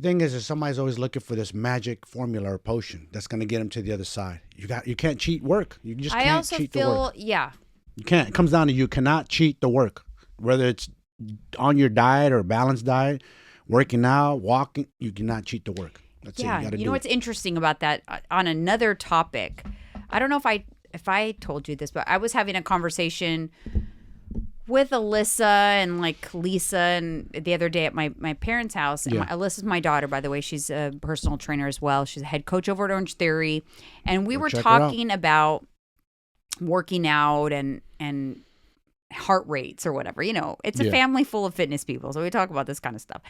thing is somebody's always looking for this magic formula or potion that's going to get them to the other side. You can't cheat work. You just can't cheat the work. Yeah. You can't. It comes down to you cannot cheat the work. Whether it's on your diet or balanced diet, working out, walking, you cannot cheat the work. That's it. You got to do know what's interesting about that? On another topic, I don't know if I told you this, but I was having a conversation with Alyssa and like Lisa and the other day at my parents' house. And Alyssa's my daughter, by the way. She's a personal trainer as well. She's a head coach over at Orange Theory. And we were talking about working out and heart rates or whatever. You know, it's a family full of fitness people. So we talk about this kind of stuff.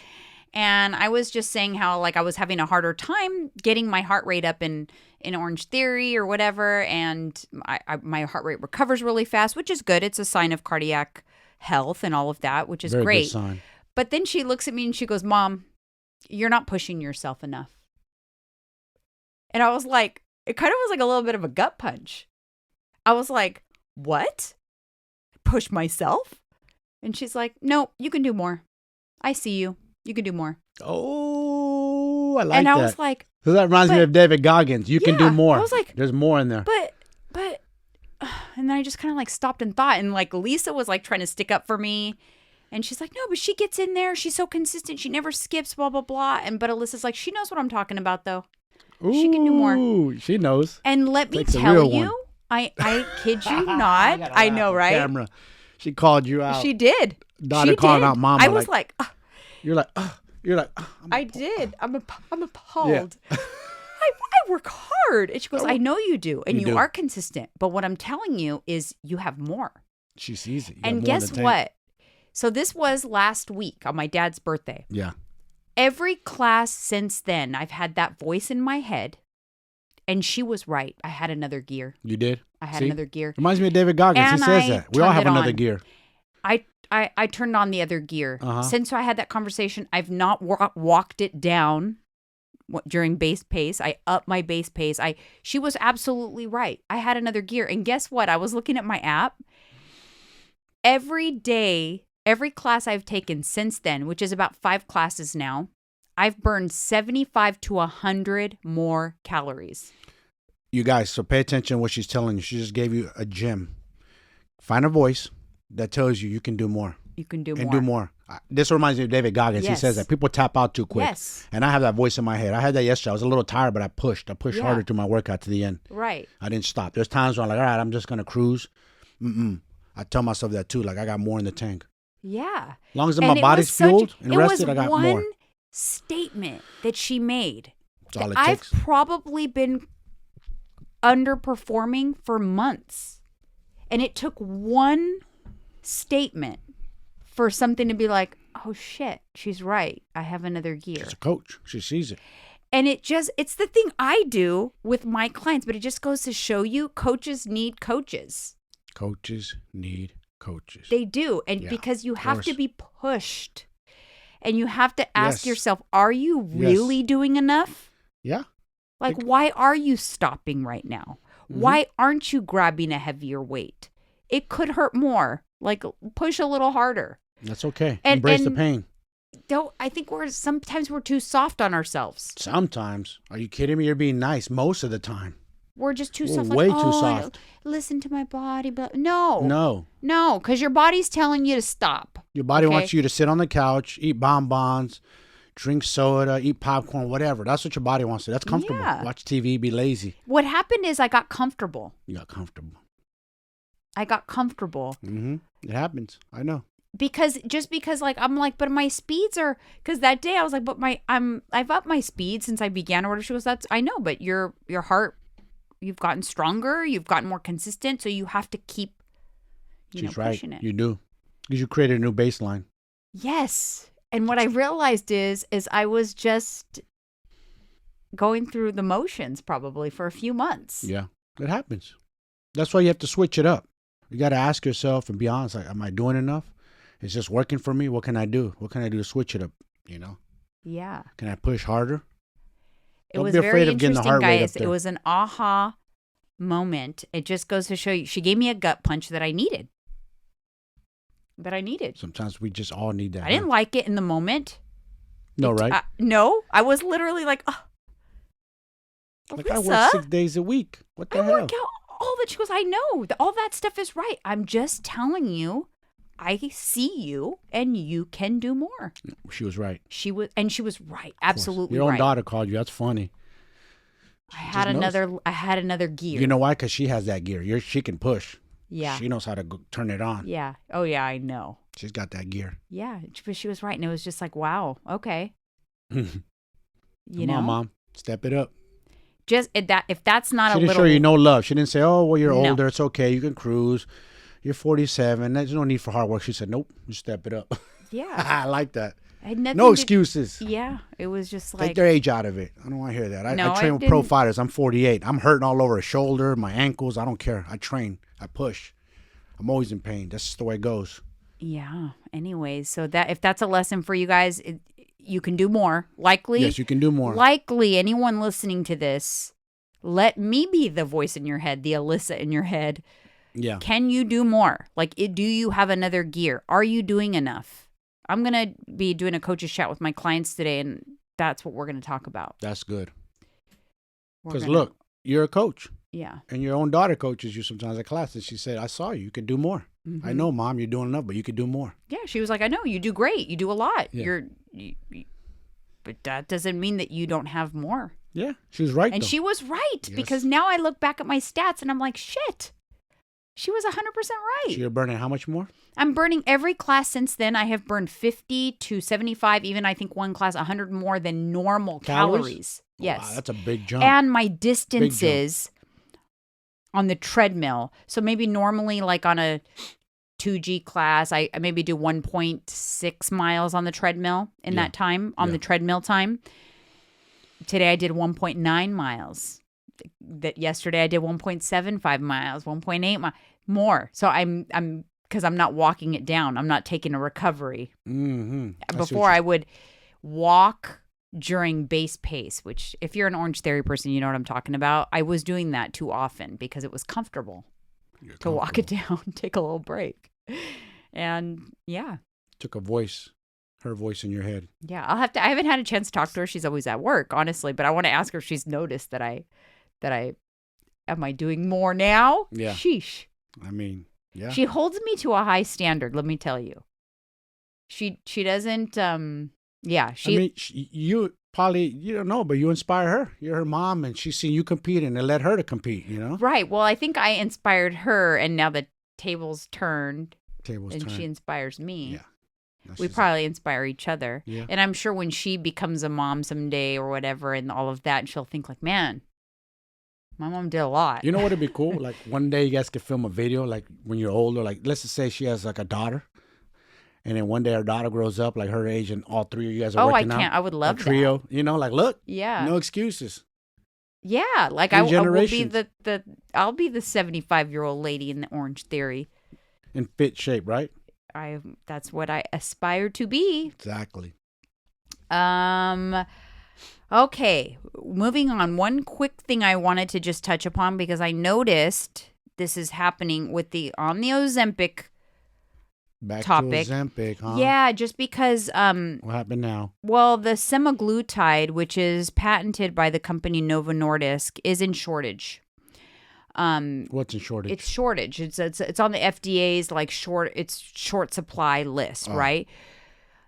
And I was just saying how like I was having a harder time getting my heart rate up in Orange Theory or whatever. And my heart rate recovers really fast, which is good. It's a sign of cardiac health and all of that, which is Very great. Good sign. But then she looks at me and she goes, Mom, you're not pushing yourself enough. And I was like, it kind of was like a little bit of a gut punch. I was like, what? Push myself? And she's like, no, you can do more. I see you. You can do more. Oh, I like that. And I was like, so that reminds me of David Goggins. You can do more. I was like, there's more in there. But, and then I just kind of like stopped and thought. And like Lisa was like trying to stick up for me. And she's like, no, but she gets in there. She's so consistent. She never skips, blah, blah, blah. But Alyssa's like, she knows what I'm talking about, though. Ooh, she can do more. She knows. And let me tell you, I kid you not. I know, right? Camera. She called you out. She did. Daughter calling out mama. I was like you're like, I did. I'm appalled. Yeah. I work hard. And she goes, I know you do. And you are consistent. But what I'm telling you is you have more. She sees it. And guess what? So this was last week on my dad's birthday. Yeah. Every class since then, I've had that voice in my head. And she was right. I had another gear. You did? I had another gear. Reminds me of David Goggins. And he says that. We all have another gear. I turned on the other gear. Since I had that conversation, I've not walked it down during base pace. I upped my base pace. She was absolutely right. I had another gear. And guess what? I was looking at my app. Every day, every class I've taken since then, which is about 5 classes now, I've burned 75 to 100 more calories. You guys, so pay attention to what she's telling you. She just gave you a gem. Find a voice that tells you can do more. You can do more. And do more. This reminds me of David Goggins. Yes. He says that people tap out too quick. Yes. And I have that voice in my head. I had that yesterday. I was a little tired, but I pushed. Harder through my workout to the end. Right. I didn't stop. There's times where I'm like, all right, I'm just going to cruise. I tell myself that too. Like, I got more in the tank. Yeah. As long as my body's fueled and rested, I got more. It was one statement that she made. That's all it takes. I've probably been underperforming for months. And it took one statement for something to be like, oh shit, she's right. I have another gear. She's a coach. She sees it. And it's the thing I do with my clients, but it just goes to show you coaches need coaches. Coaches need coaches. They do. And because you have to be pushed and you have to ask yourself, are you really doing enough? Yeah. Like, why are you stopping right now? Why aren't you grabbing a heavier weight? It could hurt more. Like, push a little harder. That's okay. Embrace the pain. I think sometimes we're too soft on ourselves. Sometimes. Are you kidding me? You're being nice most of the time. We're just too soft. Way too soft. Listen to my body. But no. No, because your body's telling you to stop. Your body wants you to sit on the couch, eat bonbons, drink soda, eat popcorn, whatever. That's what your body wants to do. That's comfortable. Yeah. Watch TV, be lazy. What happened is I got comfortable. You got comfortable. I got comfortable. It happens. I know. Because like I'm like, but my speeds are, because that day I was like, but I've upped my speed since I began or whatever. She goes, I know, but your heart, you've gotten stronger, you've gotten more consistent, so you have to keep pushing it. You do. Because you created a new baseline. Yes. And what I realized is I was just going through the motions probably for a few months. Yeah, it happens. That's why you have to switch it up. You got to ask yourself and be honest. Like, am I doing enough? Is this working for me? What can I do? What can I do to switch it up? You know? Yeah. Can I push harder? It was very interesting, guys. It was an aha moment. It just goes to show you. She gave me a gut punch that I needed. Sometimes we just all need that. I didn't like it in the moment. No, right? No. I was literally like, oh. Like, I work 6 days a week. What the hell? I work out all that. She goes, I know. All that stuff is right. I'm just telling you. I see you, and you can do more. She was right. She was right. Absolutely right. Your own daughter called you. That's funny. I had another gear. You know why? Because she has that gear. She can push. Yeah. She knows how to turn it on. Yeah. Oh, yeah, I know. She's got that gear. Yeah, but she was right. And it was just like, wow, okay. Come on, Mom. Step it up. Just if that's not she a didn't little... show you no love. She didn't say, oh, well, you're older. It's okay. You can cruise. You're 47. There's no need for hard work. She said, nope, just step it up. Yeah. I like that. No excuses. Yeah. It was just like... Take their age out of it. I don't want to hear that. I train with pro fighters. I'm 48. I'm hurting all over a shoulder, my ankles. I don't care. I train. I push. I'm always in pain. That's just the way it goes. Yeah. Anyways, so that if that's a lesson for you guys, you can do more. Likely. Yes, you can do more. Likely, anyone listening to this, let me be the voice in your head, the Alyssa in your head. Yeah. Can you do more? Like, do you have another gear? Are you doing enough? I'm going to be doing a coach's chat with my clients today, and that's what we're going to talk about. That's good. Because look, you're a coach. Yeah. And your own daughter coaches you sometimes at class, and she said, I saw you. You could do more. Mm-hmm. I know, Mom, you're doing enough, but you could do more. Yeah. She was like, I know. You do great. You do a lot. Yeah. But that doesn't mean that you don't have more. Yeah. She was right, And though. she was right, because now I look back at my stats, and I'm like, shit. She was 100% right. So you're burning how much more? I'm burning every class since then. I have burned 50 to 75, even I think one class 100 more than normal calories. Yes. Wow, that's a big jump. And my distances on the treadmill. So maybe normally like on a 2G class, I maybe do 1.6 miles on the treadmill in that time, on the treadmill time. Today I did 1.9 miles. That yesterday I did 1.75 miles, 1.8 miles, more. So I'm because I'm not walking it down. I'm not taking a recovery. Mm-hmm. Before I would walk during base pace, which if you're an Orange Theory person, you know what I'm talking about. I was doing that too often because it was comfortable to walk it down, take a little break. And took her voice in your head. Yeah, I haven't had a chance to talk to her. She's always at work, honestly, but I want to ask her if she's noticed that I am I doing more now? Yeah. Sheesh. I mean, yeah. She holds me to a high standard, let me tell you. She doesn't you probably, you don't know, but you inspire her. You're her mom, and she's seen you compete, and it led her to compete, you know? Right. Well, I think I inspired her, and now the tables turned. She inspires me. Yeah. We probably inspire each other. Yeah. And I'm sure when she becomes a mom someday or whatever and all of that, she'll think like, man, my mom did a lot. You know what would be cool? Like one day you guys could film a video, like when you're older, like let's just say she has like a daughter. And then one day her daughter grows up like her age, and all three of you guys are working out. I would love a trio. That. You know, like look. Yeah. No excuses. Yeah. Like I will be I'll be the 75-year-old lady in the Orange Theory. In fit shape, right? That's what I aspire to be. Exactly. Okay, moving on. One quick thing I wanted to just touch upon, because I noticed this is happening with on the Ozempic topic. To Ozempic, huh? Yeah, just because what happened now? Well, the semaglutide, which is patented by the company Novo Nordisk, is in shortage. What's in shortage? It's shortage. It's on the FDA's like short supply list, right?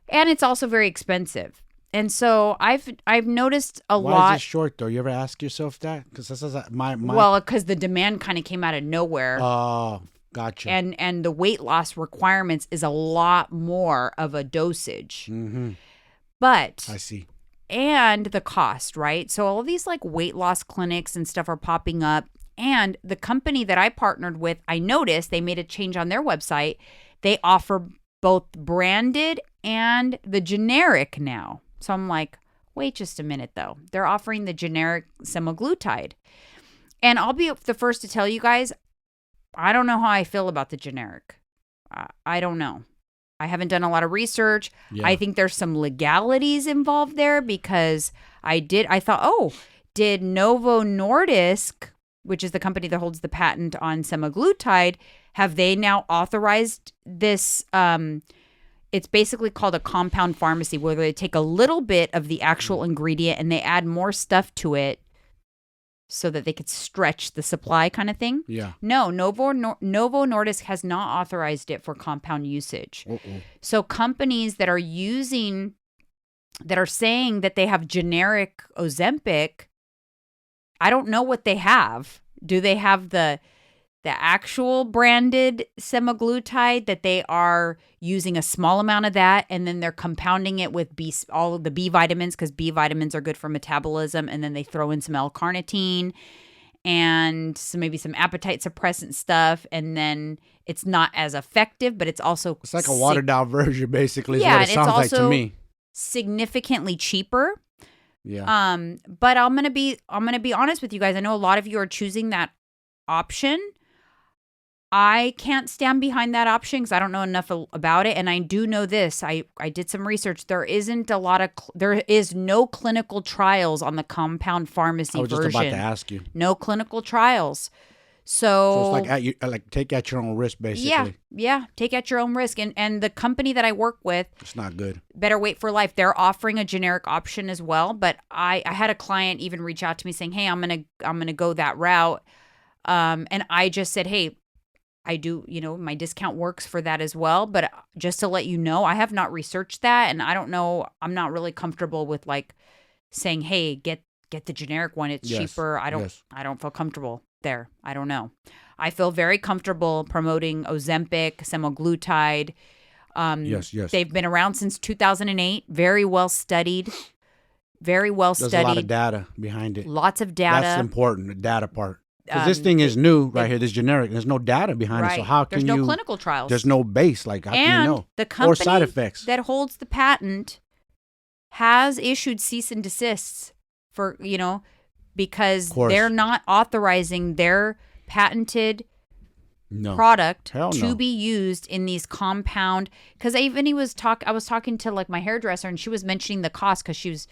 And it's also very expensive. And so I've noticed a lot. Why is it short though? You ever ask yourself that? Because this is my. Well, because the demand kind of came out of nowhere. Oh, gotcha. And the weight loss requirements is a lot more of a dosage. Mm-hmm. But I see. And the cost, right? So all of these like weight loss clinics and stuff are popping up. And the company that I partnered with, I noticed they made a change on their website. They offer both branded and the generic now. So I'm like, wait just a minute, though. They're offering the generic semaglutide. And I'll be the first to tell you guys, I don't know how I feel about the generic. I don't know. I haven't done a lot of research. Yeah. I think there's some legalities involved there because I thought, did Novo Nordisk, which is the company that holds the patent on semaglutide, have they now authorized this? It's basically called a compound pharmacy, where they take a little bit of the actual ingredient and they add more stuff to it so that they could stretch the supply, kind of thing. Yeah. No, Novo Nordisk has not authorized it for compound usage. So companies that are saying that they have generic Ozempic, I don't know what they have. Do they have the actual branded semaglutide that they are using a small amount of that, and then they're compounding it with all of the B vitamins, because B vitamins are good for metabolism, and then they throw in some L-carnitine and maybe some appetite suppressant stuff, and then it's not as effective, but it's also like a watered down version, basically. Is what it sounds like to me. Significantly cheaper. Yeah. But I'm gonna be honest with you guys. I know a lot of you are choosing that option. I can't stand behind that option because I don't know enough about it. And I do know this. I did some research. There is no clinical trials on the compound pharmacy version. I was just about to ask you. No clinical trials. So it's like take at your own risk, basically. Yeah, take at your own risk. And the company that I work with, it's not good. Better Wait for Life, they're offering a generic option as well. But I had a client even reach out to me saying, "Hey, I'm gonna go that route." And I just said, "Hey, I do, my discount works for that as well. But just to let you know, I have not researched that. And I don't know, I'm not really comfortable with like saying, hey, get the generic one. It's cheaper. I don't feel comfortable there. I don't know. I feel very comfortable promoting Ozempic, semaglutide. Yes. They've been around since 2008. Very well studied. There's a lot of data behind it. Lots of data. That's important, the data part. Because this thing is new right here, this generic. There's no data behind it. So how can There's no clinical trials. There's no base. Like, how can you know? The company or side effects that holds the patent has issued cease and desists for, because they're not authorizing their patented product to be used in these compound. Because I was talking to like my hairdresser, and she was mentioning the cost because she was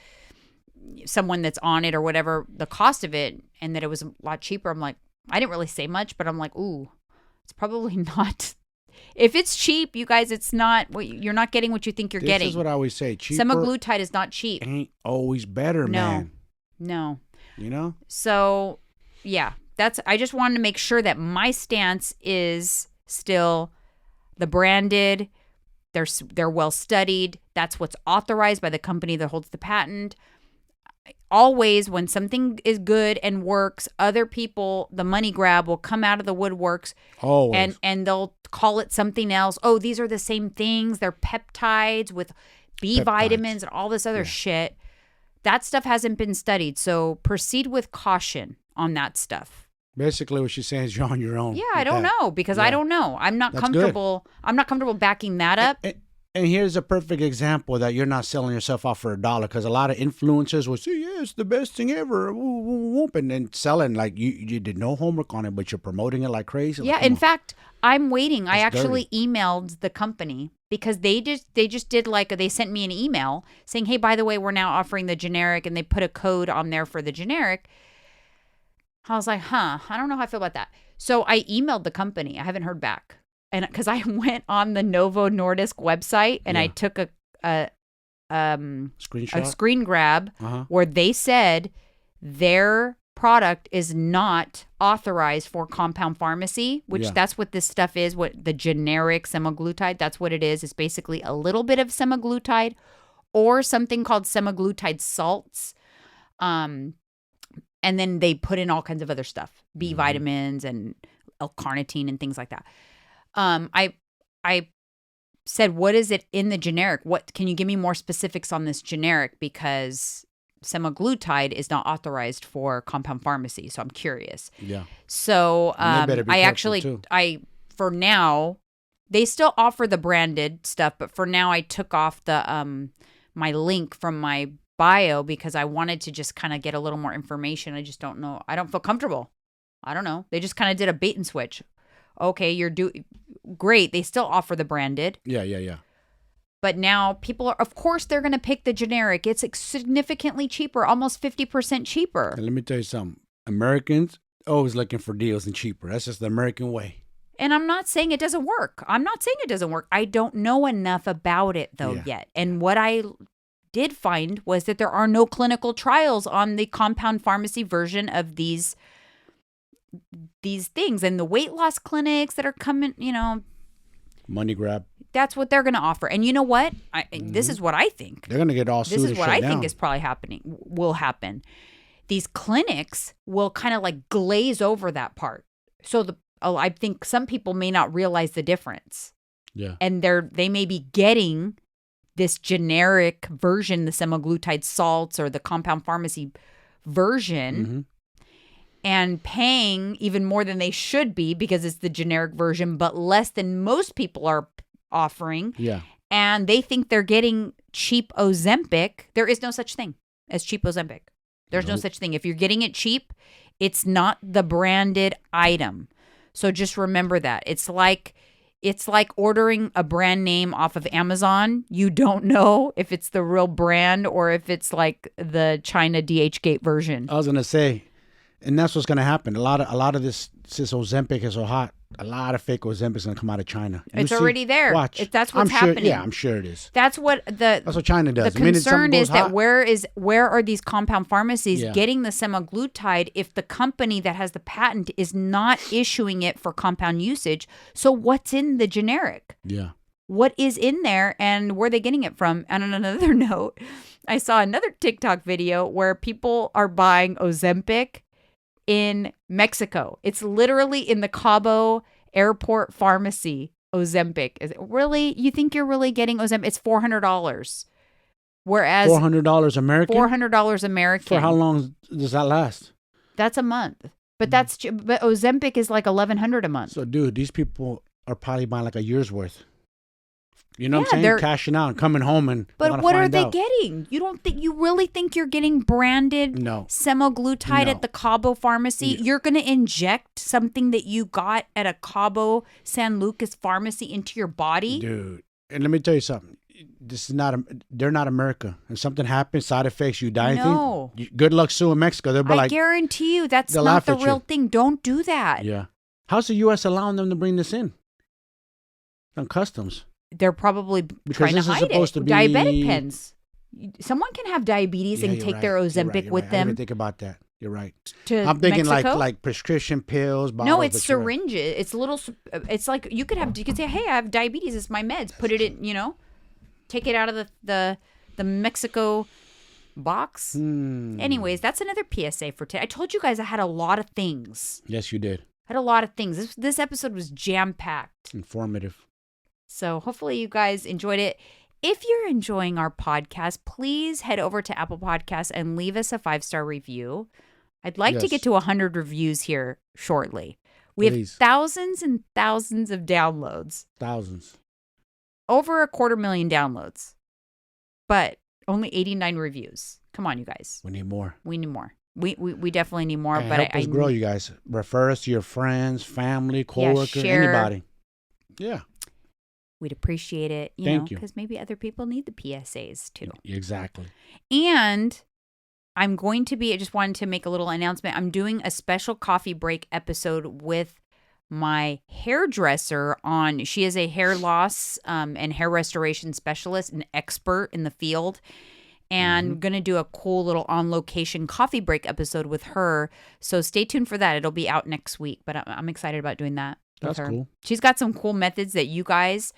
someone that's on it or whatever, the cost of it, and that it was a lot cheaper. I'm like, I didn't really say much, but I'm like, ooh, it's probably not. If it's cheap, you guys, it's not. You're not getting what you think you're getting. This is what I always say. Cheaper semaglutide is not cheap. Ain't always better, man. No. So, yeah, I just wanted to make sure that my stance is still the branded. They're well studied. That's what's authorized by the company that holds the patent. Always, when something is good and works, other people, the money grab, will come out of the woodworks. Always. And they'll call it something else. Oh, these are the same things. They're peptides with B vitamins and all this other shit. That stuff hasn't been studied. So proceed with caution on that stuff. Basically, what she's saying is you're on your own. Yeah, I don't know because I don't know. I'm not comfortable. Good. I'm not comfortable backing that up. And here's a perfect example that you're not selling yourself off for $1, because a lot of influencers will say, yeah, it's the best thing ever, and then selling like you did no homework on it, but you're promoting it like crazy. Yeah, in fact, I'm waiting. I actually emailed the company because they just did they sent me an email saying, hey, by the way, we're now offering the generic, and they put a code on there for the generic. I was like, I don't know how I feel about that. So I emailed the company. I haven't heard back. And because I went on the Novo Nordisk website and I took a screen grab where they said their product is not authorized for compound pharmacy, which that's what this stuff is, what the generic semaglutide, that's what it is. It's basically a little bit of semaglutide or something called semaglutide salts. And then they put in all kinds of other stuff, B vitamins and L-carnitine and things like that. I said, what is it in the generic? What can you give me more specifics on this generic? Because semaglutide is not authorized for compound pharmacy. So I'm curious. Yeah. So for now, they still offer the branded stuff, but for now I took off the my link from my bio because I wanted to just kind of get a little more information. I just don't know. I don't feel comfortable. I don't know. They just kind of did a bait and switch. Okay, great. They still offer the branded. Yeah. But now people of course, they're going to pick the generic. It's significantly cheaper, almost 50% cheaper. And let me tell you something. Americans always looking for deals and cheaper. That's just the American way. And I'm not saying it doesn't work. I don't know enough about it, though, yet. And what I did find was that there are no clinical trials on the compound pharmacy version of these things. And the weight loss clinics that are coming, money grab. That's what they're going to offer. And you know what? This is what I think. They're going to get all sued. This is what I think is probably will happen. These clinics will kind of like glaze over that part. So I think some people may not realize the difference. Yeah. And they may be getting this generic version, the semaglutide salts or the compound pharmacy version, and paying even more than they should be because it's the generic version, but less than most people are offering. Yeah. And they think they're getting cheap Ozempic. There is no such thing as cheap Ozempic. There's no such thing. If you're getting it cheap, it's not the branded item. So just remember that. It's like ordering a brand name off of Amazon. You don't know if it's the real brand or if it's like the China DHgate version. I was gonna say, and that's what's gonna happen. A lot of this, since Ozempic is so hot, a lot of fake Ozempic is gonna come out of China. It's already there. Watch. That's what's happening. Yeah, I'm sure it is. That's what China does. The concern is that where are these compound pharmacies getting the semaglutide if the company that has the patent is not issuing it for compound usage? So what's in the generic? Yeah. What is in there and where are they getting it from? And on another note, I saw another TikTok video where people are buying Ozempic in Mexico. It's literally in the Cabo airport pharmacy, Ozempic. Is it really? You think you're really getting Ozempic? It's $400. Whereas $400 American? $400 American. For how long does that last? That's a month. But but Ozempic is like $1,100 a month. So dude, these people are probably buying like a year's worth. You know what I'm saying? They're cashing out and coming home and. But what are they getting? You really think you're getting branded semaglutide at the Cabo pharmacy? Yeah. You're going to inject something that you got at a Cabo San Lucas pharmacy into your body? Dude, and let me tell you something. They're not America. If something happens, side effects, you die. No. Good luck suing Mexico. They'll be like. I guarantee you that's not the real thing. Don't do that. Yeah. How's the U.S. allowing them to bring this in? On customs. They're probably trying to hide it. Diabetic pens. Someone can have diabetes and take their Ozempic with them. I didn't think about that. You're right. I'm thinking Mexico? like prescription pills. Bottles, no, it's syringes. Right. It's little. It's like you could say, "Hey, I have diabetes. It's my meds." Put it in. Take it out of the Mexico box. Anyways, that's another PSA for today. I told you guys I had a lot of things. Yes, you did. I had a lot of things. This episode was jam packed. Informative. So hopefully you guys enjoyed it. If you're enjoying our podcast, please head over to Apple Podcasts and leave us a 5-star review. I'd like to get to 100 reviews here shortly. We have thousands and thousands of downloads. Thousands. Over 250,000 downloads. But only 89 reviews. Come on, you guys. We need more. We definitely need more. But help us grow, you guys. Refer us to your friends, family, coworkers, anybody. Yeah. We'd appreciate it, Thank you. Because maybe other people need the PSAs too. Exactly. And I just wanted to make a little announcement. I'm doing a special coffee break episode with my hairdresser she is a hair loss and hair restoration specialist, an expert in the field. And I'm going to do a cool little on-location coffee break episode with her. So stay tuned for that. It'll be out next week, but I'm excited about doing that. That's cool. She's got some cool methods that you guys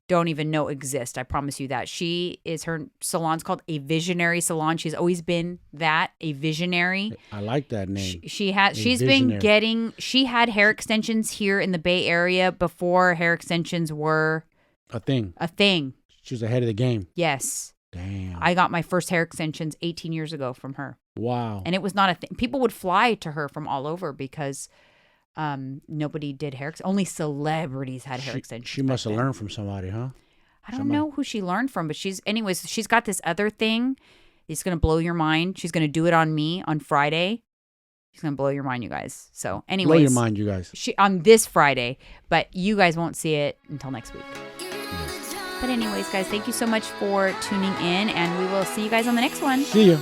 don't even know exist. I promise you that. Her salon's called A Visionary Salon. She's always been a visionary. I like that name. She had hair extensions here in the Bay Area before hair extensions were a thing. She was ahead of the game. Yes. Damn. I got my first hair extensions 18 years ago from her. Wow. And it was not a thing. People would fly to her from all over because nobody did hair. Only celebrities had hair extensions. She must have learned from somebody, huh? I don't know who she learned from, but she's got this other thing. It's going to blow your mind. She's going to do it on me on Friday. She's going to blow your mind, you guys. So anyways. Blow your mind, you guys. On this Friday, but you guys won't see it until next week. But anyways, guys, thank you so much for tuning in, and we will see you guys on the next one. See you.